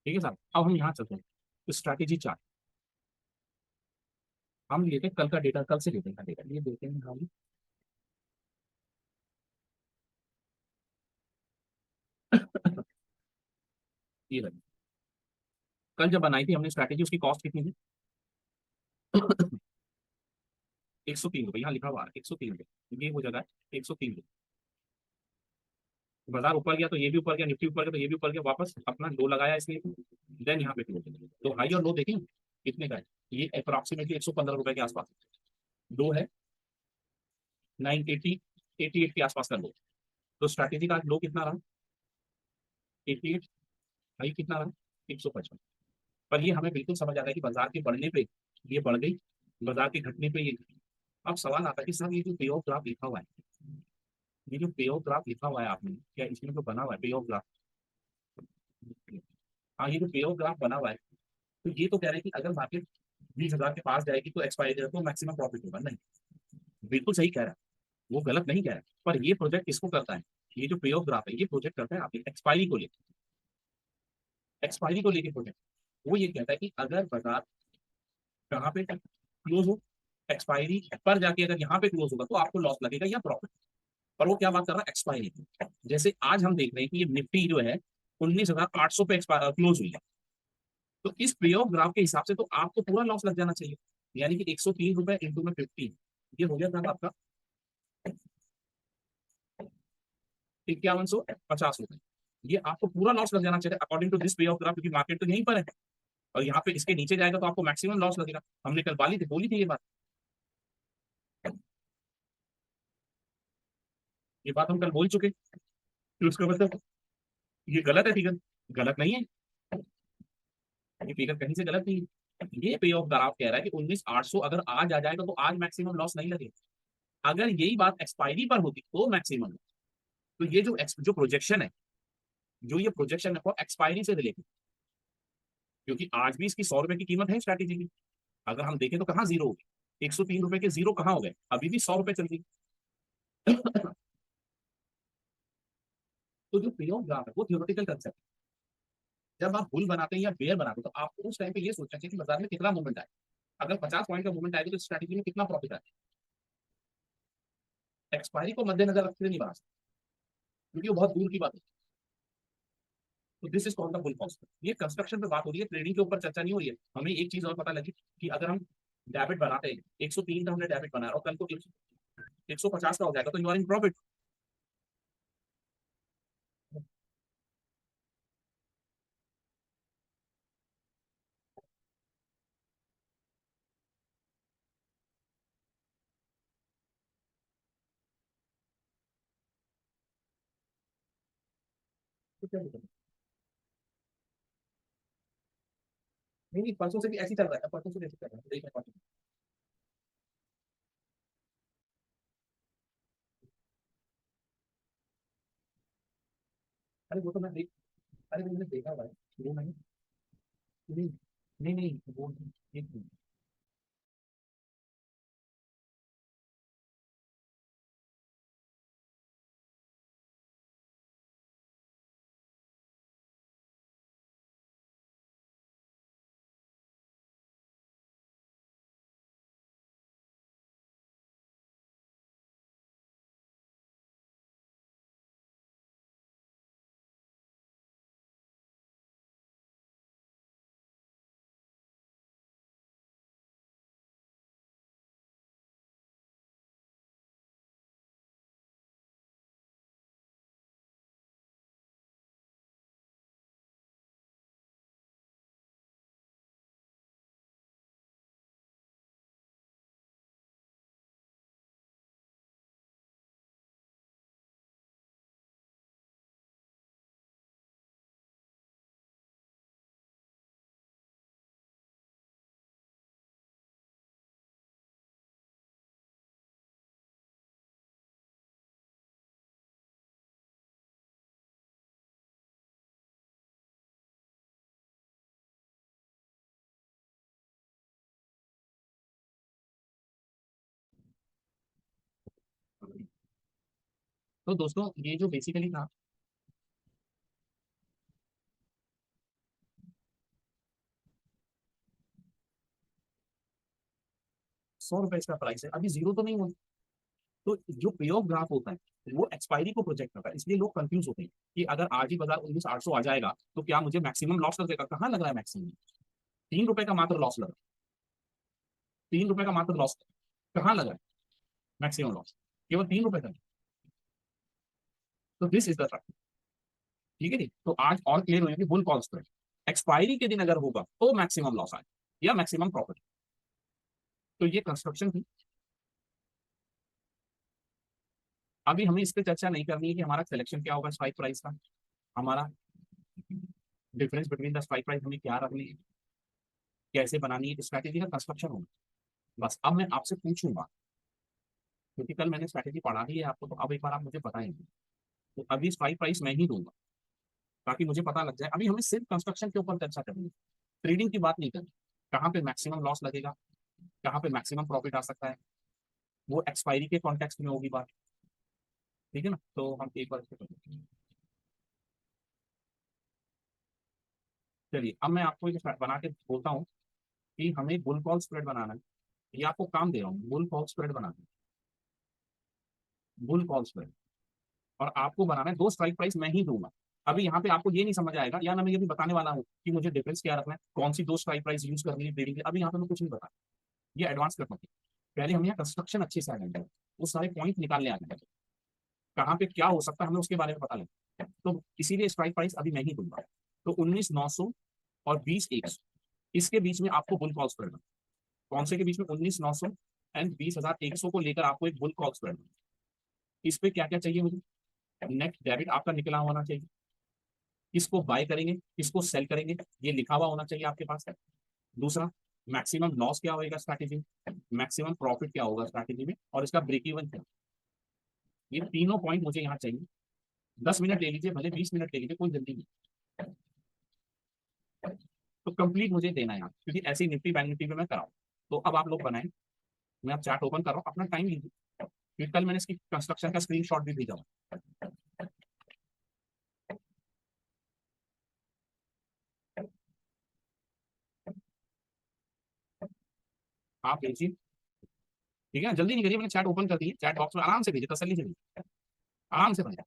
ठीक है साहब, अब हम यहाँ चलते हैं, तो स्ट्रैटेजी चार्ट हम लेते हैं, कल का डेटा कल से लेते हैं डेटा, ये देते हैं हम। ये रही, कल जब बनाई थी हमने स्ट्रैटेजी, उसकी कॉस्ट कितनी थी, 103 रुपये, यहाँ लिखा हुआ है 103 रुपये, ये वो जगह है, 103 रुपये। बाजार ऊपर गया तो ये भी ऊपर गया, निफ्टी ऊपर गया तो ये भी ऊपर गया, वापस अपना लो लगाया इसने, देन यहाँ पे क्लोज। तो हाई और लो देखें कितने का है, ये अप्रोक्सीमेटली 115 रुपए के आसपास, लो है 980, 88 के आसपास का लो। तो स्ट्रैटेजी का लो कितना रहा, 88, हाई कितना रहा, 155। पर ये हमें बिल्कुल समझ आता है कि बाजार के बढ़ने पे ये बढ़ गई, बाजार के घटने पे ये घटी। अब सवाल आता है कि साहब ये जो पे ऑफ ग्राफ लिखा हुआ है, ये जो पे ऑफ ग्राफ लिखा हुआ है आपने, क्या इसमें जो बना हुआ है पे ऑफ ग्राफ, हाँ ये जो पे ऑफ ग्राफ बना हुआ है, तो ये तो कह रहे हैं कि अगर मार्केट 20,000 के पास जाएगी तो एक्सपायरी तो मैक्सिमम प्रॉफिट होगा, नहीं, बिल्कुल सही कह रहा है, वो गलत नहीं कह रहा है, पर ये प्रोजेक्ट इसको करता है, ये जो पे ऑफ ग्राफ है ये प्रोजेक्ट करता है आपकी एक्सपायरी को लेकर, एक्सपायरी को लेकर प्रोजेक्ट। वो ये कहता है कि अगर बाजार कहाँ पे क्लोज हो, एक्सपायरी पर जाके अगर यहाँ पे क्लोज होगा तो आपको लॉस लगेगा या प्रॉफिट। पर वो क्या बात कर रहा है, एक्सपायरी की। जैसे आज हम देख रहे हैं कि ये निफ्टी जो है 19,800 पे क्लोज हुई है, तो इस पे ऑफ ग्राफ के हिसाब से तो आपको पूरा लॉस लग जाना चाहिए, यानी कि 103 रुपए इंटू में 50, ये हो गया था आपका 5150 रुपए। ये आपको पूरा लॉस लग जाना चाहिए अकॉर्डिंग टू दिस पे ऑफ ग्राफ, क्योंकि मार्केट तो यहीं पर है, और यहाँ पे इसके नीचे जाएगा तो आपको मैक्सिमम लॉस लगेगा। हमने कल बोली थी ये बात हम कल बोल चुके, फिर उसका मतलब ये गलत है फिगर, गलत नहीं है, ये फिगर कहीं से गलत नहीं है। ये पे ऑफ ग्राफ कह रहा है कि 19,800 अगर आज आ जाएगा तो आज मैक्सिमम लॉस नहीं लगेगा, अगर यही बात एक्सपायरी पर होती तो मैक्सिमम। तो ये जो प्रोजेक्शन है, जो ये प्रोजेक्शन है वो एक्सपायरी से रिलेटेड, क्योंकि आज भी इसकी 100 रुपए की कीमत है स्ट्रैटेजी की, अगर हम देखें तो कहाँ जीरो होगी, 103 रुपए के जीरो कहाँ हो गए, अभी भी 100 रुपए चल रही। तो जो पे ऑफ ग्राफ है वो थियोरेटिकल कंसेप्ट, जब आप बुल बनाते हैं या बेयर बनाते हैं तो आपको उस टाइम पे ये सोचना चाहिए कि बाजार में कितना मूवमेंट आए, अगर 50 पॉइंट का मूवमेंट आएगा तो स्ट्रैटेजी में कितना प्रॉफिट आए। एक्सपायरी को मद्देनजर रखते नहीं बना सकते, क्योंकि वो बहुत दूर की बात है। तो this is called the bull cost. ये कंस्ट्रक्शन पे बात हो रही है, ट्रेडिंग के ऊपर चर्चा नहीं हो रही है। हमें एक चीज और पता लगी कि अगर हम डेबिट बनाते हैं, 103 का हमने डेबिट बनाया और कल को 150 का हो जाएगा, तो यू आर इन प्रॉफिट। नहीं नहीं, परसों से भी ऐसे ही चल रहा है, परसों से भी ऐसे ही चल रहा है, देखिए परसों। अरे वो तो मैं देख, अरे मैंने देखा भाई, वो नहीं, नहीं नहीं नहीं, वो एक मिनट। तो दोस्तों ये जो बेसिकली था, 100 रुपए इसका प्राइस है, अभी जीरो तो नहीं हुआ। तो जो पे ऑफ ग्राफ होता है वो एक्सपायरी को प्रोजेक्ट करता है, इसलिए लोग कंफ्यूज होते हैं कि अगर आज ही बाजार 19,800 आ जाएगा तो क्या मुझे मैक्सिमम लॉस कर देगा। कहाँ लग रहा है मैक्सिमम? 3 रुपए का मात्र लॉस लग रहा है, 3 रुपए का मात्र लॉस। कहाँ लग रहा है मैक्सिमम लॉस? केवल 3 रुपए का। तो दिस इज द फैक्ट। ठीक है जी, तो आज और क्लियर हो बुल कॉल स्प्रेड एक्सपायरी के दिन अगर होगा तो मैक्सिमम लॉस आए या मैक्सिमम प्रॉफिट। तो ये कंस्ट्रक्शन थी। अभी हमें इस पर चर्चा नहीं करनी है कि हमारा सिलेक्शन क्या होगा स्ट्राइक प्राइस का, हमारा difference between the strike price हमें क्या रखनी है, कैसे बनानी है, स्ट्रैटेजी का कंस्ट्रक्शन होगा। बस अब मैं आपसे पूछूंगा, क्योंकि कल मैंने स्ट्रैटेजी पढ़ा दी है आपको, तो अब एक बार आप मुझे बताएंगे। तो अभी स्ट्राइक प्राइस मैं ही दूंगा ताकि मुझे पता लग जाए। अभी हमें सिर्फ कंस्ट्रक्शन के ऊपर चर्चा करनी है, ट्रेडिंग की बात नहीं करनी। कहाँ पे मैक्सिमम लॉस लगेगा, कहाँ पे मैक्सिमम प्रॉफिट आ सकता है, वो एक्सपायरी के कॉन्टेक्स्ट में होगी बात। ठीक है ना, तो हम एक बार इसको करते हैं। चलिए अब मैं आपको ये बना के बोलता हूँ कि हमें बुल कॉल स्प्रेड बनाना है। ये आपको काम दे रहा हूँ, बुल कॉल स्प्रेड बनाना है, बुल कॉल स्प्रेड। और आपको बनाना है, दो स्ट्राइक प्राइस मैं ही दूंगा। अभी यहाँ पे आपको ये नहीं समझ आएगा, या मैं ये भी बताने वाला हूँ कि मुझे डिफरेंस क्या रखना है, कौन सी दो स्ट्राइक प्राइस यूज करनी है ट्रेडिंग के लिए। अभी यहाँ पे मैं कुछ नहीं बता, ये एडवांस करना है। पहले हम यहाँ कंस्ट्रक्शन अच्छे से आ जाएंगे, वो सारे पॉइंट निकालने आ जाएंगे, कहाँ पे क्या हो सकता है हमें उसके बारे में पता लगे। तो इसीलिए स्ट्राइक प्राइस अभी मैं ही दूंगा। तो 19,900 और 20,100, इसके बीच में आपको बुल कॉल स्प्रेड। कौन से के बीच में? 19,900 एंड 20,100 को लेकर आपको एक बुल कॉल स्प्रेड। इस पे क्या क्या चाहिए मुझे? नेट डेबिट आपका निकला होना चाहिए, किसको बाय करेंगे किसको सेल करेंगे ये लिखा हुआ होना चाहिए आपके पास। दूसरा, मैक्सिमम लॉस क्या होगा स्ट्रैटेजी, मैक्सिमम प्रॉफिट क्या होगा स्ट्रैटेजी में, और इसका ब्रेक इवन क्या। ये तीनों पॉइंट मुझे यहाँ चाहिए। 10 मिनट ले लीजिए, भले 20 मिनट ले लीजिए, कोई जल्दी नहीं। तो कंप्लीट मुझे देना है यहाँ, क्योंकि ऐसी निफ्टी बैंक निफ्टी में मैं कराऊँ। तो अब आप लोग बनाएं, मैं आप चार्ट ओपन कर रहा हूँ, अपना टाइम लीजिए, क्योंकि कल मैंने इसकी कंस्ट्रक्शन का स्क्रीनशॉट भी भेजा हुआ। आप भेजिए। ठीक है, जल्दी नहीं करिए, मैंने चैट ओपन कर दी है, चैट बॉक्स में आराम से भेजिए, तसल्ली से भेजिए, आराम से बनाए।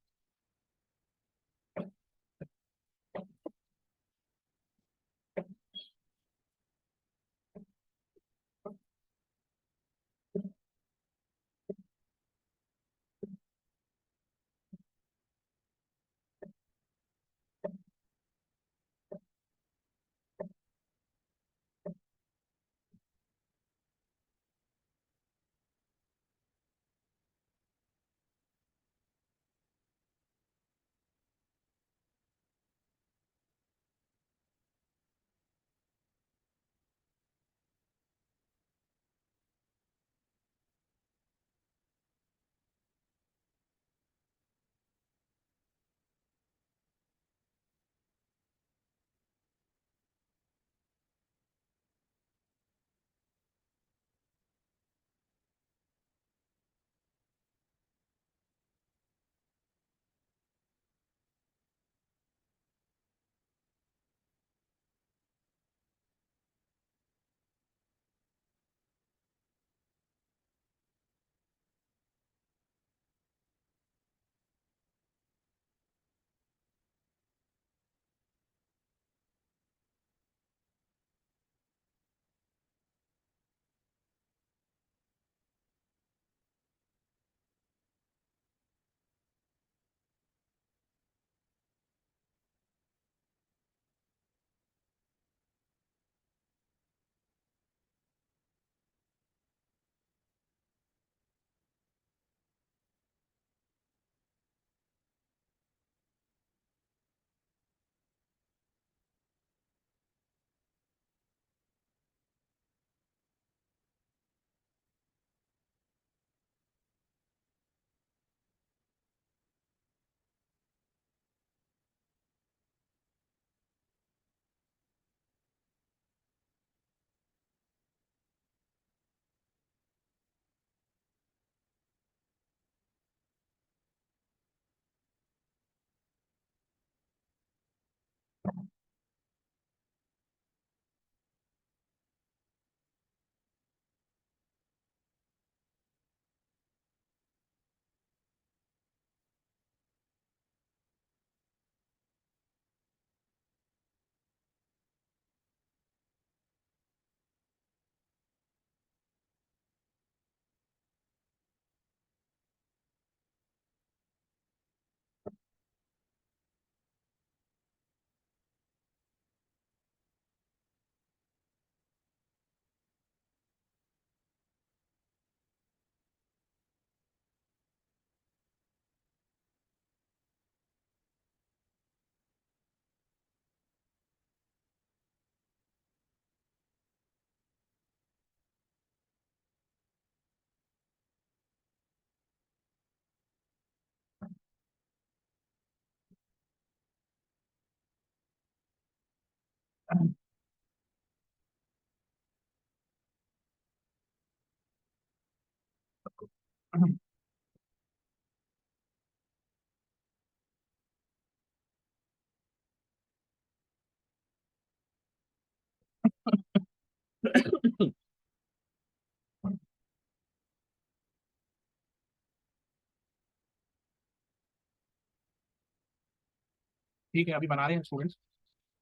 ठीक है, अभी बना रहे हैं स्टूडेंट्स,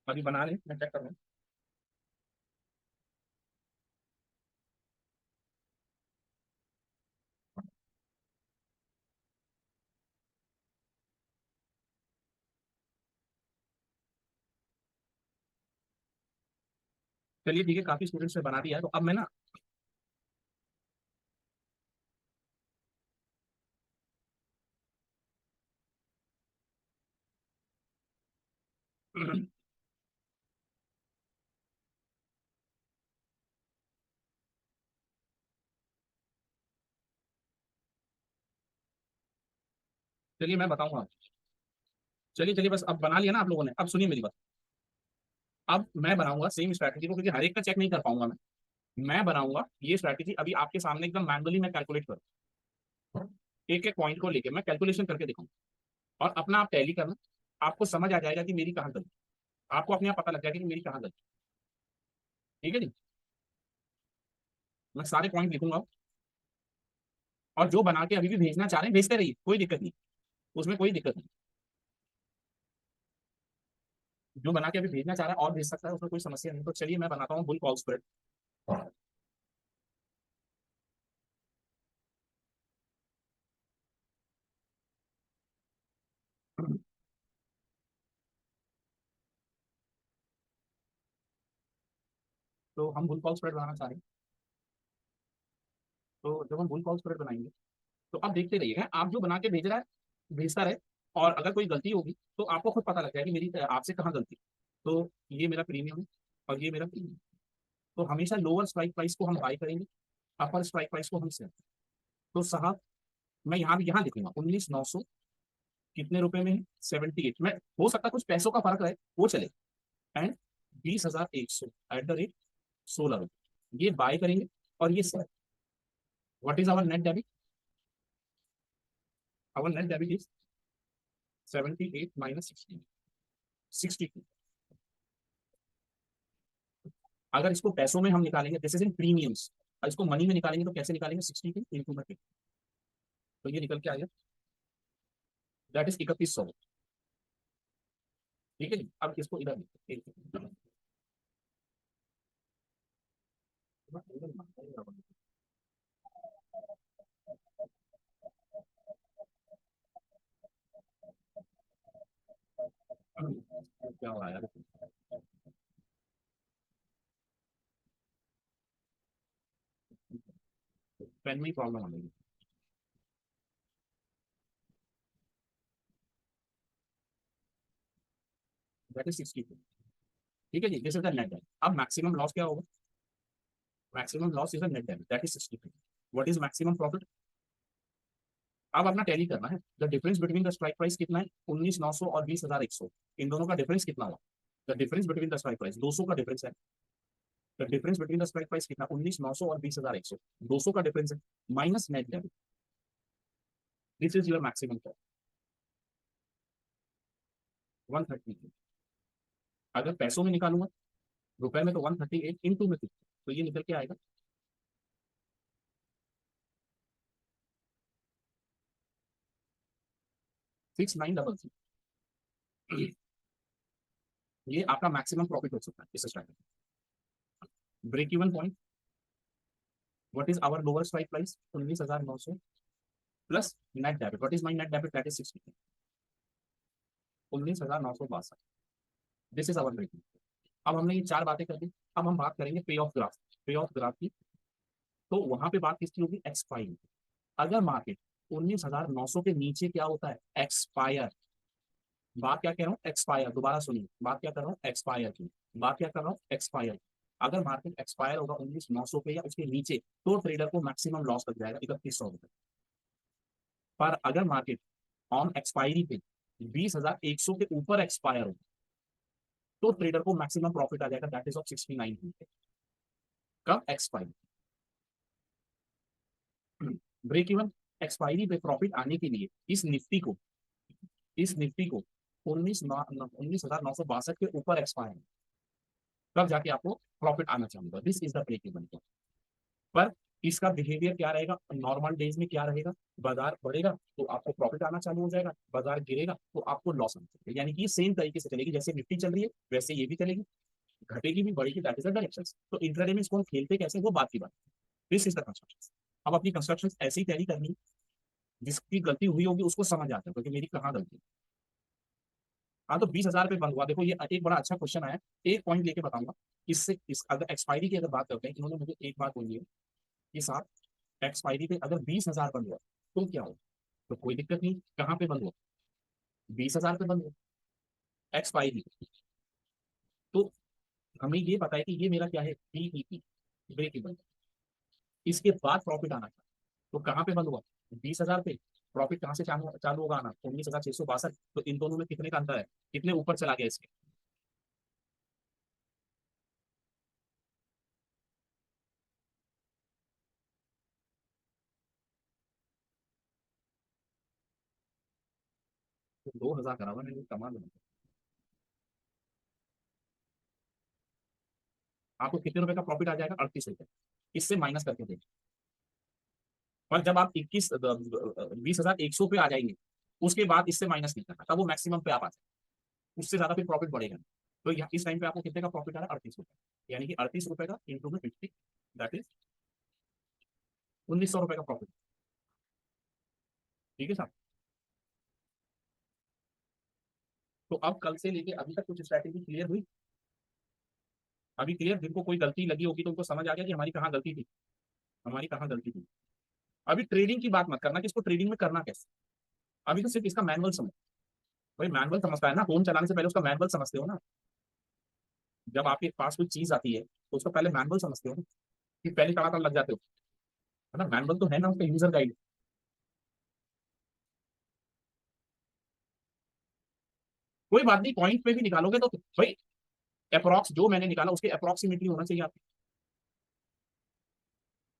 अभी बना रहे हैं, मैं चेक कर रहा हूँ। चलिए ठीक है, काफी स्टूडेंट्स ने बना दिया है, तो अब मैं ना चलिए मैं बताऊंगा। चलिए चलिए, बस अब बना लिया ना आप लोगों ने, अब सुनिए मेरी बात। अब मैं बनाऊंगा सेम स्ट्रैटेजी को, क्योंकि हर एक का चेक नहीं कर पाऊंगा मैं बनाऊंगा ये स्ट्रैटेजी अभी आपके सामने एकदम मैनुअली मैं कैलकुलेट करूँ, एक एक पॉइंट को लेके मैं कैलकुलेशन करके दिखाऊंगा, और अपना आप टैली करना, आपको समझ आ जाएगा कि मेरी कहाँ गलती, आपको अपने आप पता लग जाएगा कि मेरी कहाँ गलती। ठीक है जी, मैं सारे पॉइंट लिखूंगा, और जो बना के अभी भी भेजना चाह रहे हैं भेजते रहिए, कोई दिक्कत नहीं, उसमें कोई दिक्कत नहीं। जो बना के अभी भेजना चाह रहा है और भेज सकता है, उसमें कोई समस्या नहीं। तो चलिए मैं बनाता हूँ बुल कॉल स्प्रेड। तो हम बुल कॉल स्प्रेड बनाना चाह रहे हैं, तो जब हम बुल कॉल स्प्रेड बनाएंगे, तो आप देखते रहिएगा, आप जो बना के भेज रहा है भेजता रहे, और अगर कोई गलती होगी तो आपको खुद पता लग जाएगा कि मेरी आपसे कहाँ गलती है। तो ये मेरा प्रीमियम है, और ये मेरा प्रीमियम। तो हमेशा लोअर स्ट्राइक प्राइस को हम बाई करेंगे, अपर स्ट्राइक प्राइस को हम सेल। तो साहब मैं यहाँ भी यहाँ लिखूंगा 19,900 कितने रुपए में है, 78 में, हो सकता है कुछ पैसों का फर्क रहे, वो चले। एंड 20,100 एट द रेट 16 रुपये, ये बाय करेंगे, और ये sell. What is our net debit? Our net debit is 78 minus 62। अगर इसको पैसों में हम निकालेंगे, दिस इज इन प्रीमियम्स, और इसको मनी में निकालेंगे तो कैसे निकालेंगे, 62 इंटू में 50, तो ये निकल के आएगा, दैट इज 3100। ठीक है जी, अब इसको इधर क्या हो रहा है यार, पेन में ही प्रॉब्लम आ गई। That is 62। ठीक है जी, this is the net debit. अब मैक्सिमम लॉस क्या होगा, maximum loss is the net debit, that is 62। What is maximum profit? अब अपना टैली करना है, the difference between the strike price कितना है, 19,900 और 20,100, इन दोनों का डिफरेंस कितना हुआ, the difference between the strike price 200 का डिफरेंस है। The difference between the strike price कितना, 19,900 और 20,100, 200 का डिफरेंस है, minus net debit, this is your maximum profit 130। अगर पैसों में निकालूंगा, रुपए में, तो 138 इंटू में 50, तो ये निकल के आएगा 6933। ये आपका मैक्सिमम प्रॉफिट हो सकता है इस strategy. Break even point, what is our lower strike price, 19,900 plus net debit, what is my net debit, that is 60, 19,962, this is our break. अब हमने ये चार बातें कर दी, अब हम बात करेंगे पे ऑफ ग्राफ, पे ऑफ ग्राफ की। तो वहां पे बात किसकी होगी, एक्सपायर। अगर मार्केट 19,900 के नीचे क्या होता है, एक्सपायर, बात क्या कह रहा हूँ, एक्सपायर, दोबारा सुनिए, बात क्या कर रहा हूँ, एक्सपायर की, बात क्या कर रहा हूँ, एक्सपायर। अगर मार्केट एक्सपायर होगा 19,900 पे या उसके नीचे, तो ट्रेडर को मैक्सिमम लॉस लग जाएगा 3100 रुपये। पर अगर मार्केट ऑन एक्सपायरी पे 20,100 के ऊपर एक्सपायर हो, तो ट्रेडर को मैक्सिमम प्रॉफिट आ जाएगा, दैट इज ऑफ 69। कब, एक्सपायरी। ब्रेक इवन, एक्सपायरी पे प्रॉफिट आने के लिए इस निफ्टी को 19,962 के ऊपर एक्सपायर है, तब जाके आपको प्रॉफिट आना चाहिए। This is the break even point. पर इसका बिहेवियर क्या रहेगा, नॉर्मल डेज में क्या रहेगा, बाजार बढ़ेगा तो आपको प्रॉफिट आना चालू हो जाएगा, बाजार गिरेगा तो आपको लॉस आना चाहिए। यानी कि सेम तरीके से चलेगी, जैसे निफ्टी चल रही है वैसे ये भी चलेगी, घटेगी भी बढ़ेगी, दैट इज द डायरेक्शन। तो इंट्राडे में इसको हम खेलते कैसे वो बात की बात। This is the construction. अब अपनी कंस्ट्रक्शन ऐसी तैयारी करनी, जिसकी गलती हुई होगी उसको समझ आता है क्योंकि मेरी कहाँ गलती है। हाँ तो 20,000 पे बंद हुआ, देखो ये एक बड़ा अच्छा क्वेश्चन आया, एक पॉइंट लेके बताऊंगा। इससे इस अगर एक्सपायरी की अगर बात करते हैं, इन्होंने मुझे एक बात बोली है कि साहब एक्सपायरी पे अगर 20,000 बंद हुआ तो क्या हो, तो कोई दिक्कत नहीं, कहाँ पे बंद हुआ, 20,000 पे बंद हुआ एक्सपायरी। तो हमें ये पता है कि ये मेरा क्या है, बीईपी, ब्रेक इवन। इसके बाद प्रॉफिट आना था, तो कहाँ पे बंद हुआ, 20,000 पे। प्रॉफिट कहाँ से चालू चालू होगा आना, 19,662। तो इन दोनों में कितने का अंतर है, कितने ऊपर चला गया इसके। तो 2,000 करा हुआ मैंने, कमाल है। आपको कितने रुपए का प्रॉफिट आ जाएगा, 38 रुपए। इससे माइनस करके देंगे। और जब आप 20,100 पे आ जाएंगे, उसके बाद इससे माइनस नहीं करना, तब वो मैक्सिमम पे आप आ जाए, उससे ज्यादा फिर प्रॉफिट बढ़ेगा नहीं। तो यहाँ इस टाइम पे आपको कितने का प्रॉफिट आ रहा है, 38 रुपए। यानी कि 38 रुपए का इंटू में 50, दैट इज 1,900 रुपए का प्रॉफिट। ठीक है साहब। तो अब कल से लेके अभी तक कुछ स्ट्रैटेजी क्लियर हुई, अभी क्लियर, जिनको कोई गलती लगी होगी तो उनको समझ आ गया कि हमारी कहाँ गलती थी, हमारी कहाँ गलती थी। अभी ट्रेडिंग की बात मत करना कि इसको ट्रेडिंग में करना कैसे, अभी तो सिर्फ इसका मैनुअल समझ। भाई मैनुअल समझता है ना, फोन चलाने से पहले उसका मैनुअल समझते हो ना। जब आपके पास कोई चीज आती है तो उसका पहले मैनुअल समझते हो ना, कि पहले तड़ातड़ लग जाते हो, है ना, मैनुअल तो है ना उसका यूजर गाइड। कोई बात नहीं, पॉइंट पे भी निकालोगे तो भाई अप्रॉक्स जो मैंने निकाला उसके अप्रॉक्सीमेटली होना चाहिए आपको।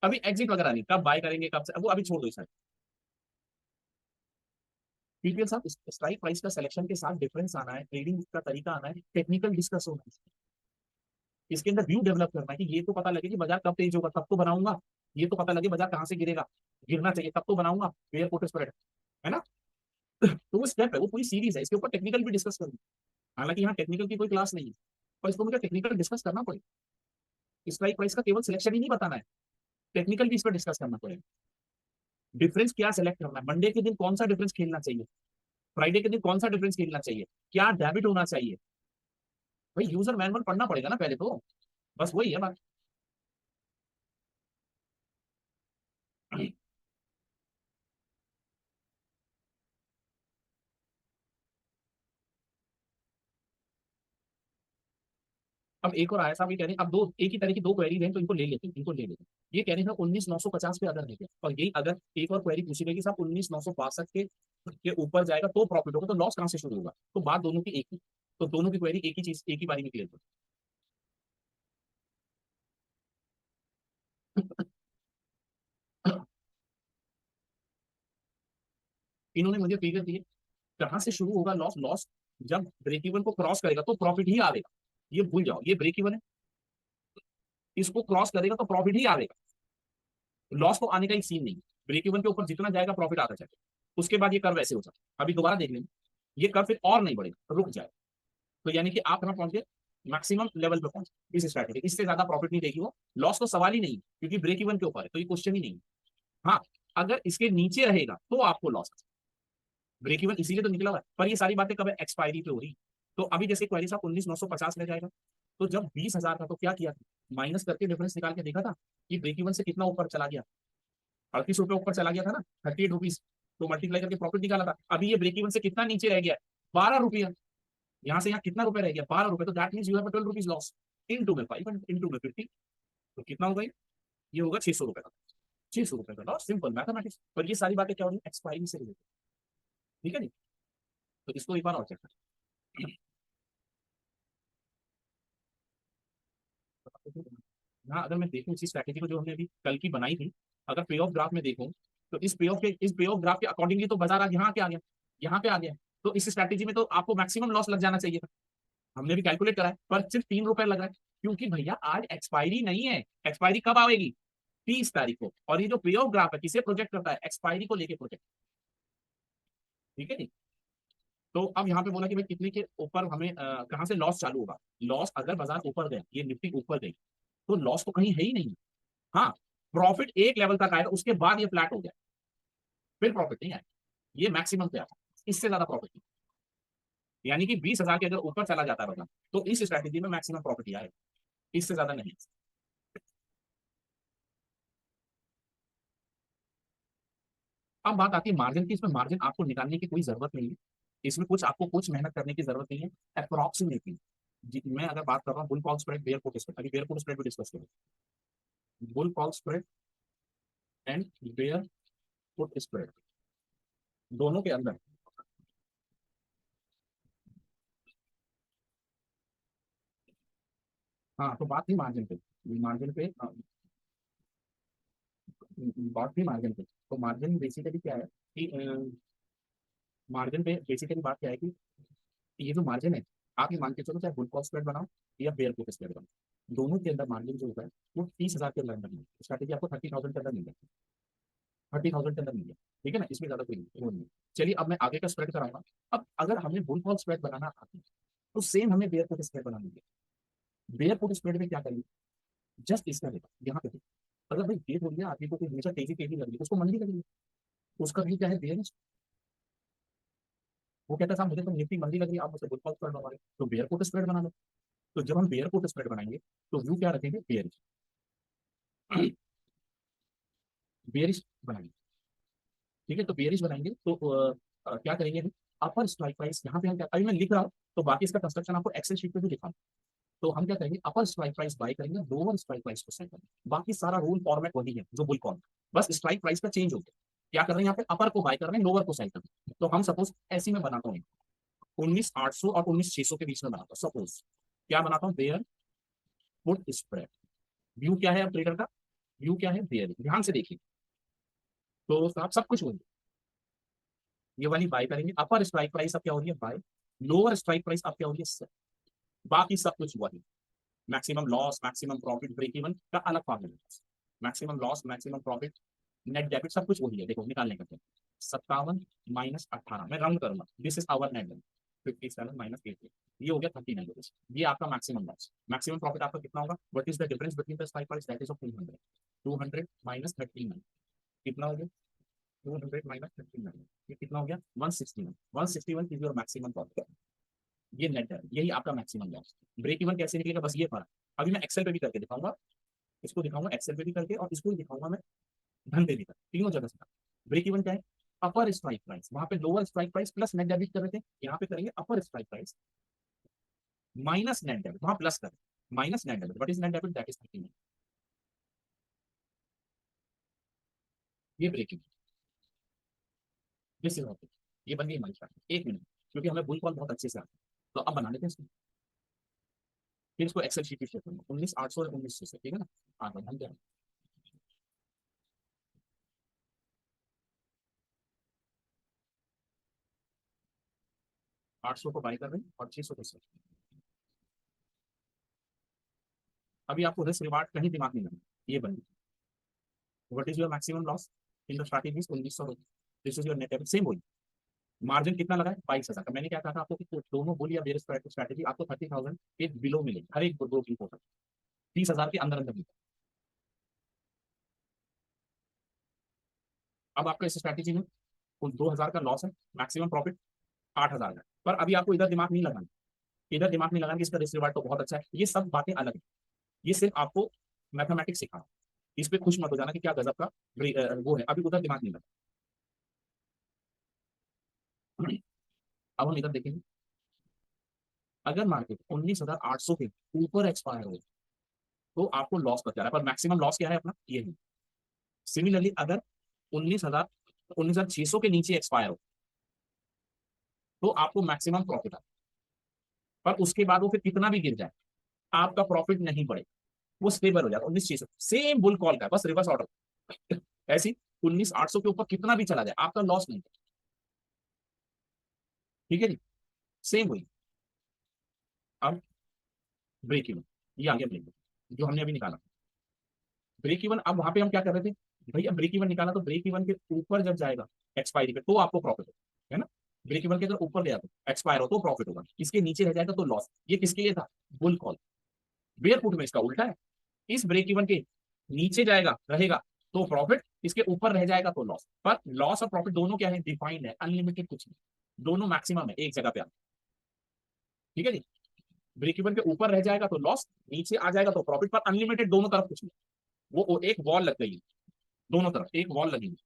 अभी एग्जिट वगैरह नहीं, कब बाय करेंगे कब से वो अभी छोड़ दो इस। पीपीएल साहब, स्ट्राइक प्राइस का सिलेक्शन के साथ डिफरेंस आना है, ट्रेडिंग का तरीका आना है, टेक्निकल डिस्कस होना है, इसके अंदर व्यू डेवलप करना है कि ये तो पता लगे कि बाजार कब तेज होगा तब तो बनाऊंगा, ये तो पता लगे बाजार कहाँ से गिरेगा, गिरना चाहिए तब तो बनाऊंगा, बेयर पुट स्प्रेड, है ना। तो वो स्टेप है, वो पूरी सीरीज है, इसके ऊपर टेक्निकल भी डिस्कस करूंगा। हालांकि यहाँ टेक्निकल की कोई क्लास नहीं है, पर इसको मुझे टेक्निकल डिस्कस करना पड़ेगा। स्ट्राइक प्राइस का केवल सिलेक्शन ही नहीं बताना है, टेक्निकल भी इस पर डिस्कस करना पड़ेगा। डिफरेंस क्या सेलेक्ट करना है, मंडे के दिन कौन सा डिफरेंस खेलना चाहिए, फ्राइडे के दिन कौन सा डिफरेंस खेलना चाहिए, क्या डेबिट होना चाहिए। भाई यूजर मैनुअल पढ़ना पड़ेगा ना पहले तो, बस वही है बात। अब एक और आया साहब, ये कह रहे हैं अब दो एक ही तरह की दो क्वेरी हैं तो इनको ले लेते हैं, इनको ले लेते हैं। ये कह रहे हैं 19,950 पे अगर देखे, और यही अगर एक और क्वेरी पूछी गई कि साहब 19,962 के ऊपर जाएगा तो प्रॉफिट होगा, तो लॉस कहाँ से शुरू होगा, तो बात दोनों की एक ही। तो दोनों की क्वेरी एक ही चीज एक ही बारी में क्लियर हो। इन्होंने मुझे फिगर दिए, कहाँ से शुरू होगा लॉस, लॉस जब ब्रेक इवन को क्रॉस करेगा तो प्रॉफिट ही आएगा। ये भूल जाओ, ये ब्रेक इवन है, इसको क्रॉस करेगा तो प्रॉफिट ही आएगा, लॉस तो आने का एक सीन नहीं। ब्रेक इवन के ऊपर जितना जाएगा प्रॉफिट आता जाएगा, उसके बाद ये कर्व ऐसे हो जाता है, अभी दोबारा देख लेंगे, ये कर्व फिर और नहीं बढ़ेगा, रुक जाए। तो यानी कि आप कहाँ पहुंच गए, मैक्सिमम लेवल पे पहुंच इस स्ट्रैटेजी, इससे ज्यादा प्रॉफिट नहीं देगी वो, लॉस तो सवाल ही नहीं, क्योंकि ब्रेक इवन के ऊपर है तो ये क्वेश्चन ही नहीं। हाँ, अगर इसके नीचे रहेगा तो आपको लॉस, ब्रेक इवन इसीलिए तो निकला हुआ है। पर ये सारी बातें कब एक्सपायरी पे हो रही। तो अभी जैसे क्वेरी साहब 19,950 ले जाएगा, तो जब 20,000 था तो क्या किया था, माइनस करके डिफरेंस निकाल के देखा था कि ब्रेक इवन से कितना ऊपर चला गया, 38 रुपए ऊपर चला गया था ना, 38 रुपीज, तो मल्टीप्लाई करके प्रॉफिट निकाला था। अभी ये ब्रेक इवन से कितना नीचे रह गया, 12 रुपया, यहाँ से यहाँ कितना रुपए रह गया, 12 रुपए, तो that mean you have 12 rupees loss, into में 5 इंटू में 50, तो कितना होगा ये होगा 600 रुपए का, 600 रुपए का लॉस, सिंपल मैथमेटिक्स। पर ये सारी बातें क्या हो रही है, एक्सपायरी से रिलेटेड। ठीक है नहीं, तो इसको एक बार और चेक करें। हाँ, अगर मैं देखूं इसी स्ट्रैटेजी को जो हमने अभी कल की बनाई थी, अगर पे ऑफ ग्राफ में देखूं, तो इस पे ऑफ ग्राफ के अकॉर्डिंगली तो बाजार आज यहाँ के आ गया, यहाँ पे आ गया। तो इस स्ट्रैटेजी में तो आपको मैक्सिमम लॉस लग जाना चाहिए था, हमने भी कैलकुलेट करा है, पर सिर्फ 3 रुपए लग रहा है। क्योंकि भैया आज एक्सपायरी नहीं है। एक्सपायरी कब आएगी? 30 तारीख को। और ये जो पे ऑफ ग्राफ है किसे प्रोजेक्ट करता है? एक्सपायरी को लेके प्रोजेक्ट। ठीक है जी। तो अब यहाँ पे बोला कि भाई कितने के ऊपर हमें कहाँ से लॉस चालू होगा। लॉस अगर बाजार ऊपर गया, ये निफ्टी ऊपर गई, तो लॉस तो कहीं है ही नहीं। हाँ, प्रॉफिट एक लेवल तक आएगा, उसके बाद ये फ्लैट हो गया, फिर प्रॉफिट नहीं आएगा। ये मैक्सिमम पे आता है, इससे ज्यादा प्रॉफिट नहीं। यानी कि 20,000 के अगर ऊपर चला जाता है बाजार, तो इस स्ट्रैटेजी में मैक्सिमम प्रॉफिट आएगा, इससे ज्यादा नहीं। अब बात आती है मार्जिन की। इसमें मार्जिन आपको निकालने की कोई जरूरत नहीं है, इसमें कुछ आपको कुछ मेहनत करने की जरूरत नहीं है। अप्रोक्सीमेटली मैं अगर बात कर रहा हूँ bull call spread, bear put spread, अभी बेयर पुट स्प्रेड भी डिस्कस करें। Bull call spread and bear put spread दोनों के अंदर। हाँ, तो बात ही मार्जिन पे। मार्जिन पे बात भी मार्जिन पे। तो मार्जिन बेसिकली क्या है कि मार्जिन पे बेसिकली बात क्या है कि ये जो मार्जिन है, आप ये मान के चलो चाहे बुल कॉल स्प्रेड बनाओ या बेयर पुट स्प्रेड बनाओ, दोनों के अंदर मार्जिन जो होता है वो 30,000 के अंदर मिले। स्ट्रैटेजी आपको 30,000 के अंदर मिल जाए, 30,000 के अंदर मिल जाए। ठीक है ना, इसमें ज्यादा कोई वो नहीं है। चलिए अब मैं आगे का स्प्रेड कराऊंगा। अब अगर हमें बुल कॉल स्प्रेड बनाना आता है, तो सेम हमें बेयर पुट स्प्रेड बनाना है। बेयर पुट स्प्रेड में क्या करेंगे? जस्ट इसका देखा यहाँ पे, अगर भाई डेट हो गया, आदमी को कोई हमेशा तेजी तेजी लग रही है, उसको मंदी लग रही है, उसका भी क्या है बेयर। वो कहता था मुझे तो निफ्टी मंदी लग रही है, आप मुझसे बुल कॉल स्प्रेड बनवा रहे हो, तो बेयर पुट स्प्रेड बना लो। तो जब हम बेयर पुट स्प्रेड बनाएंगे, तो व्यू क्या रखेंगे? बेयरिश। बेयरिश बनाएंगे। ठीक है, तो बेयरिश बनाएंगे तो क्या करेंगे हम? अपर स्ट्राइक प्राइस यहाँ पे हम क्या, अभी मैं लिख रहा हूँ तो बाकी इसका कंस्ट्रक्शन आपको एक्सेल शीट पे भी दिखा। तो हम क्या करेंगे? अपर स्ट्राइक प्राइस बाय करेंगे, लोअर स्ट्राइक प्राइस को सेल करेंगे। बाकी सारा रूल फॉर्मेट वही है जो बुल कॉल, बस स्ट्राइक प्राइस का चेंज हो गया। क्या कर रहे हैं यहाँ पे? अपर को बाय कर रहे हैं, लोअर को सेल कर रहे हैं। तो हम सपोज ऐसी में बनाता हूँ, 19,800 और 19,600 के बीच में बनाता हूँ सपोज। क्या बनाता हूँ? Bear put spread. व्यू क्या है अब ट्रेडर का? व्यू क्या है? बेयर। ध्यान से देखिए, तो आप सब कुछ वही, ये वाली बाय करेंगे। अपर स्ट्राइक प्राइस अब क्या हो रही है? बाय। लोअर स्ट्राइक प्राइस अब क्या हो रही है? सेल। बाकी सब कुछ वही। Maximum loss, maximum profit, break even का अलग formula. Maximum loss, maximum profit, net debit सब कुछ वही है। देखो निकालने का क्या, 57 - 18, मैं राउंड करूंगा, this is our net debit. 57 - 80, ये हो गया 39 रुपीज। ये आपका मैक्सिमम लॉस। मैक्सिमम प्रॉफिट आपका कितना होगा? What is the difference between the strike price? That is of 200। 200 minus 39 कितना हो गया? 200 माइनस 39, ये कितना हो गया? 161। 161 इज योर मैक्सिमम प्रॉफिट। ये नेट है, यही आपका मैक्सिमम लॉस। ब्रेक इवन कैसे निकलेगा? बस ये फर्क। अभी मैं एक्सेल पे भी करके दिखाऊंगा, इसको दिखाऊंगा एक्सेल पे भी करके, और इसको भी दिखाऊंगा मैं धन पे भी कर, तीनों जगह से। ब्रेक इवन क्या है? अपर स्ट्राइक प्राइस, वहां पे lower strike price plus net debit कर रहे थे, यहाँ पे करेंगे upper strike price minus net debit, वहां प्लस करें, minus net debit. What is net debit? That is 39। ये break even, this is okay. ये बन गई हमारी स्ट्रैटेजी। एक मिनट, क्योंकि हमें बुल कॉल बहुत अच्छे से आता है, तो अब बना लेते हैं इसको। फिर इसको एक्सेल शीट पे शेयर करूंगा, 19,800 और 19,600, ठीक है ना। हाँ तो हम क्या, 800 को बाई कर रहे हैं और 600 को सेल। अभी आपको रिस्क रिवार्ड कहीं दिमाग नहीं लगा, ये बन। What is your maximum loss in the starting? 1900। This is your net debit, same वही। मार्जिन कितना लगा है? 22,000 का। मैंने क्या कहा था आपको कि दोनों बोली या बेयर स्ट्रैटेजी आपको 30,000 के बिलो मिलेगी, हर एक दो की टोटल 30,000 के अंदर अंदर मिलेगा। अब आपका इस स्ट्रैटेजी में कुल 2,000 का लॉस है, मैक्सिमम प्रॉफिट 8,000 का। पर अभी आपको इधर दिमाग नहीं लगाना, इधर दिमाग नहीं लगाना कि इसका रिस्क रिवार्ड तो बहुत अच्छा है, ये सब बातें अलग है। ये सिर्फ आपको मैथमेटिक्स सिखाना, इस पे खुश मत हो जाना कि क्या गजब का वो है, अभी उधर दिमाग नहीं लगा। अब हम इधर देखेंगे, अगर मार्केट 19,800 के ऊपर एक्सपायर हो, तो आपको लॉस बच जा रहा है, पर मैक्सिमम लॉस क्या है अपना? ये है। सिमिलरली अगर 19,000, 19,600 के नीचे एक्सपायर हो, तो आपको मैक्सिमम प्रॉफिट है। पर उसके बाद वो फिर कितना भी गिर जाए, आपका प्रॉफिट नहीं बढ़ेगा, वो स्टेबल हो जाएगा 19,600। सेम बुल कॉल का बस रिवर्स ऑर्डर। ऐसी 19,800 के ऊपर कितना भी चला जाए, आपका लॉस नहीं है। ठीक है जी, सेम वही। अब ब्रेक इवन, ये आ गया ब्रेक इवन जो हमने अभी निकाला। ब्रेक इवन, अब वहां पे हम क्या कर रहे थे, भैया ब्रेक इवन निकाला तो ब्रेक इवन के ऊपर जब जाएगा एक्सपायरी पे तो आपको प्रॉफिट होगा, है ना। ब्रेक इवन के अगर ऊपर ले जाता एक्सपायर हो तो प्रॉफिट होगा, इसके नीचे रह जाएगा तो लॉस। ये किसके लिए था, बुल कॉल। बेयर फुट में इसका उल्टा है, इस ब्रेक इवन के नीचे जाएगा रहेगा तो प्रॉफिट, इसके ऊपर रह जाएगा तो लॉस। पर लॉस और प्रॉफिट दोनों क्या है, डिफाइंड है, अनलिमिटेड कुछ नहीं, दोनों मैक्सिमम है एक जगह पे। ठीक है जी। ब्रेक इवन के ऊपर रह जाएगा तो लॉस, नीचे आ जाएगा तो प्रॉफिट, पर अनलिमिटेड दोनों तरफ कुछ नहीं। वो एक वॉल लग गई, दोनों तरफ एक वॉल लगी हुई।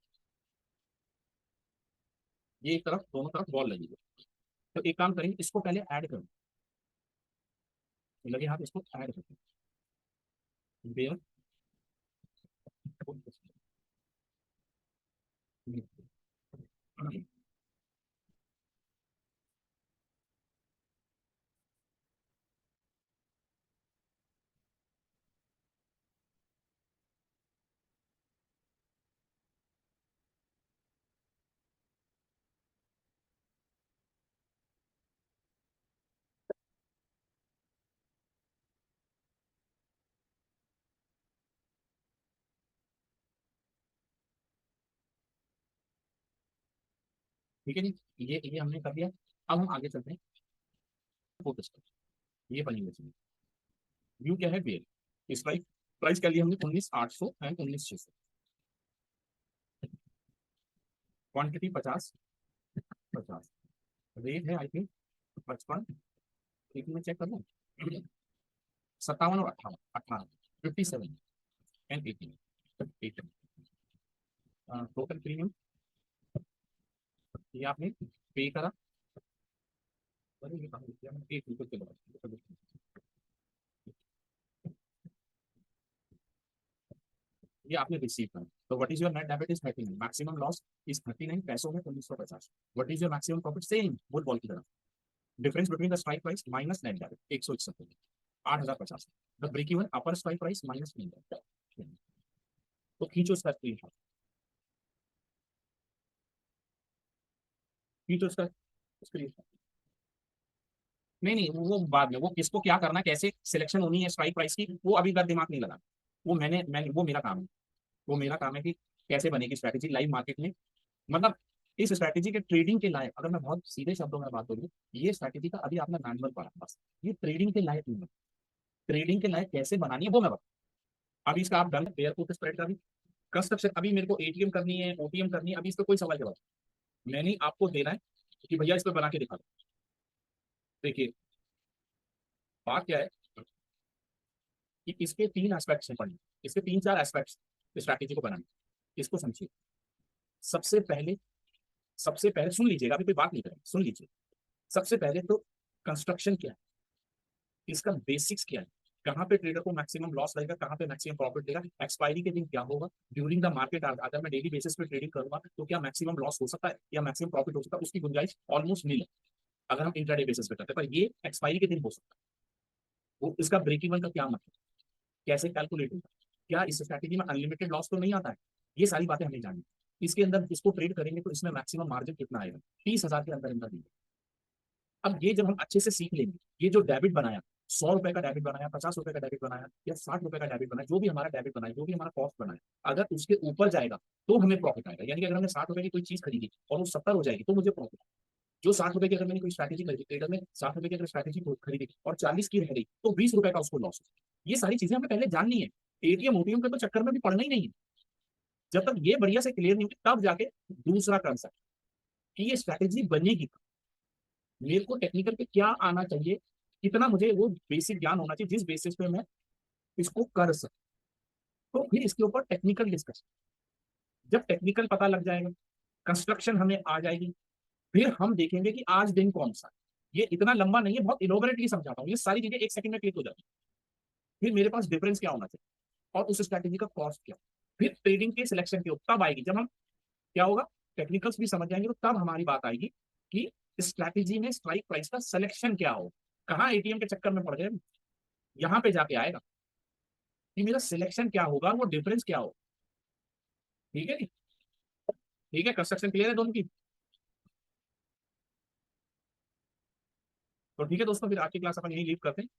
ये एक तरफ दोनों तरफ वॉल लगी हुई। तो एक काम करेंगे, इसको पहले ऐड करें, लगे हाथ इसको ऐड करते हैं। ठीक है जी, ये हमने कर दिया। अब हम आगे चलते हैं फोकस पर। ये बनी हुई व्यू क्या है, बेयर स्ट्राइक। प्राइस क्या लिया हमने, 19,800 एंड 19,600। क्वांटिटी 50, 50। रेट है आई थिंक 55। एक मिनट चेक कर लूँ। 57 और 58, 58, 57 एंड 18, 18। टोटल प्रीमियम ये आपने पे करा। अरे ये कहाँ लिख दिया मैंने? 1 रुपये के बाद ये आपने रिसीव करा। तो what is your net debit is 39, maximum loss is 39 पैसों में 1950। What is your maximum profit, same वुड बॉल की तरह। Difference between the strike price minus net debit 161, 8,050। The break even upper strike price minus net debit. तो खींचो इसका स्क्रीनशॉट, खींचो इसका स्क्रीनशॉट। नहीं नहीं, वो बाद में, वो किसको क्या करना, कैसे सिलेक्शन होनी है स्ट्राइक प्राइस की, वो अभी तक दिमाग नहीं लगा। वो मैंने वो मेरा काम है। वो मेरा काम है कि कैसे बनेगी स्ट्रैटेजी लाइव मार्केट में। मतलब इस स्ट्रैटेजी के ट्रेडिंग के लायक, अगर मैं बहुत सीधे शब्दों में बात करूँ, ये स्ट्रैटेजी का अभी आपने मैनुअल पढ़ा बस। ये ट्रेडिंग के लायक नहीं है। ट्रेडिंग के लायक कैसे बनानी है वो मैं बता। अभी इसका आप डन पेयर पुट स्प्रेड का भी कंस्ट्रक्शन, अभी मेरे को एटीएम करनी है, ओटीएम करनी है, अभी इस पर कोई सवाल जवाब मैंने आपको देना है कि भैया इस पर बना के दिखा दो। देखिए बात क्या है कि इसके 3 एस्पेक्ट्स हैं पढ़ने, इसके 3-4 एस्पेक्ट्स स्ट्रैटेजी को बनाने। इसको समझिए। सबसे पहले, सबसे पहले सुन लीजिएगा, अभी कोई बात नहीं करें, सुन लीजिए। सबसे पहले तो कंस्ट्रक्शन क्या है, इसका बेसिक्स क्या है, कहाँ पे ट्रेडर को मैक्सिमम लॉस रहेगा, कहाँ पे मैक्सिमम प्रॉफिट देगा, एक्सपायरी के दिन क्या होगा, ड्यूरिंग द मार्केट अगर मैं डेली बेसिस पे ट्रेडिंग करूंगा तो क्या मैक्सिमम लॉस हो सकता है या मैक्सिमम प्रॉफिट हो सकता है, उसकी गुंजाइश ऑलमोस्ट नील है अगर हम इंट्राडे बेसिस पे करते हैं। पर ये एक्सपायरी के दिन हो सकता है। वो इसका ब्रेक इवन का क्या मतलब, कैसे कैलकुलेट होगा, क्या इस स्ट्रैटेजी में अनलिमिटेड लॉस तो नहीं आता है, ये सारी बातें हमें जाननी। इसके अंदर इसको ट्रेड करेंगे तो इसमें मैक्सिमम मार्जिन कितना आएगा, 30,000 के अंदर अंदर। अब ये जब हम अच्छे से सीख लेंगे, ये जो डेबिट बनाया, 100 रुपए का डेबिट बनाया, 50 रुपए का डेबिट बनाया या 60 रुपए का डेबिट बनाया, जो भी हमारा डेबिट बनाया, जो भी हमारा कॉस्ट बनाया, अगर उसके ऊपर जाएगा तो हमें प्रॉफिट आएगा। यानी कि अगर हमने 60 रुपए की कोई चीज खरीदी और वो 70 हो जाएगी तो मुझे प्रॉफिट। जो 60 रुपए की अगर मैंने कोई स्ट्रैटेजी खरीदी, ट्रेडर ने 60 रुपए की अगर स्ट्रैटेजी खरीदी और 40 की रह गई तो 20 रुपए का उसको लॉस हो। ये सारी चीजें हमें पहले जाननी है। एटीएम ओटीएम के तो चक्कर में भी पड़ना ही नहीं है। जब तक ये बढ़िया से क्लियर नहीं होगी तब जाके दूसरा कंसेप्ट कि ये स्ट्रैटेजी बनेगी, मेरे को टेक्निकल पे क्या आना चाहिए, कितना मुझे वो बेसिक ज्ञान होना चाहिए जिस बेसिस पे मैं इसको कर सकूं। तो फिर इसके ऊपर टेक्निकल डिस्कशन, जब टेक्निकल पता लग जाएगा, कंस्ट्रक्शन हमें आ जाएगी, फिर हम देखेंगे कि आज दिन कौन सा है। ये इतना लंबा नहीं है, बहुत इलोबरेटली समझाता हूँ, ये सारी चीजें 1 सेकंड में क्लिक हो जाती है। फिर मेरे पास डिफरेंस क्या होना चाहिए और उस स्ट्रैटेजी का कॉस्ट क्या, फिर ट्रेडिंग के सिलेक्शन की तब आएगी जब हम, क्या होगा, टेक्निकल्स भी समझ जाएंगे तो तब हमारी बात आएगी कि स्ट्रैटेजी में स्ट्राइक प्राइस का सिलेक्शन क्या हो। कहाँ एटीएम के चक्कर में पड़ गए, यहाँ पे जाके आएगा कि मेरा सिलेक्शन क्या होगा, वो डिफरेंस क्या हो। ठीक है जी। ठीक है, कंस्ट्रक्शन क्लियर है दोनों की। तो ठीक है दोस्तों, फिर आज की क्लास अपन यही लीव करते हैं।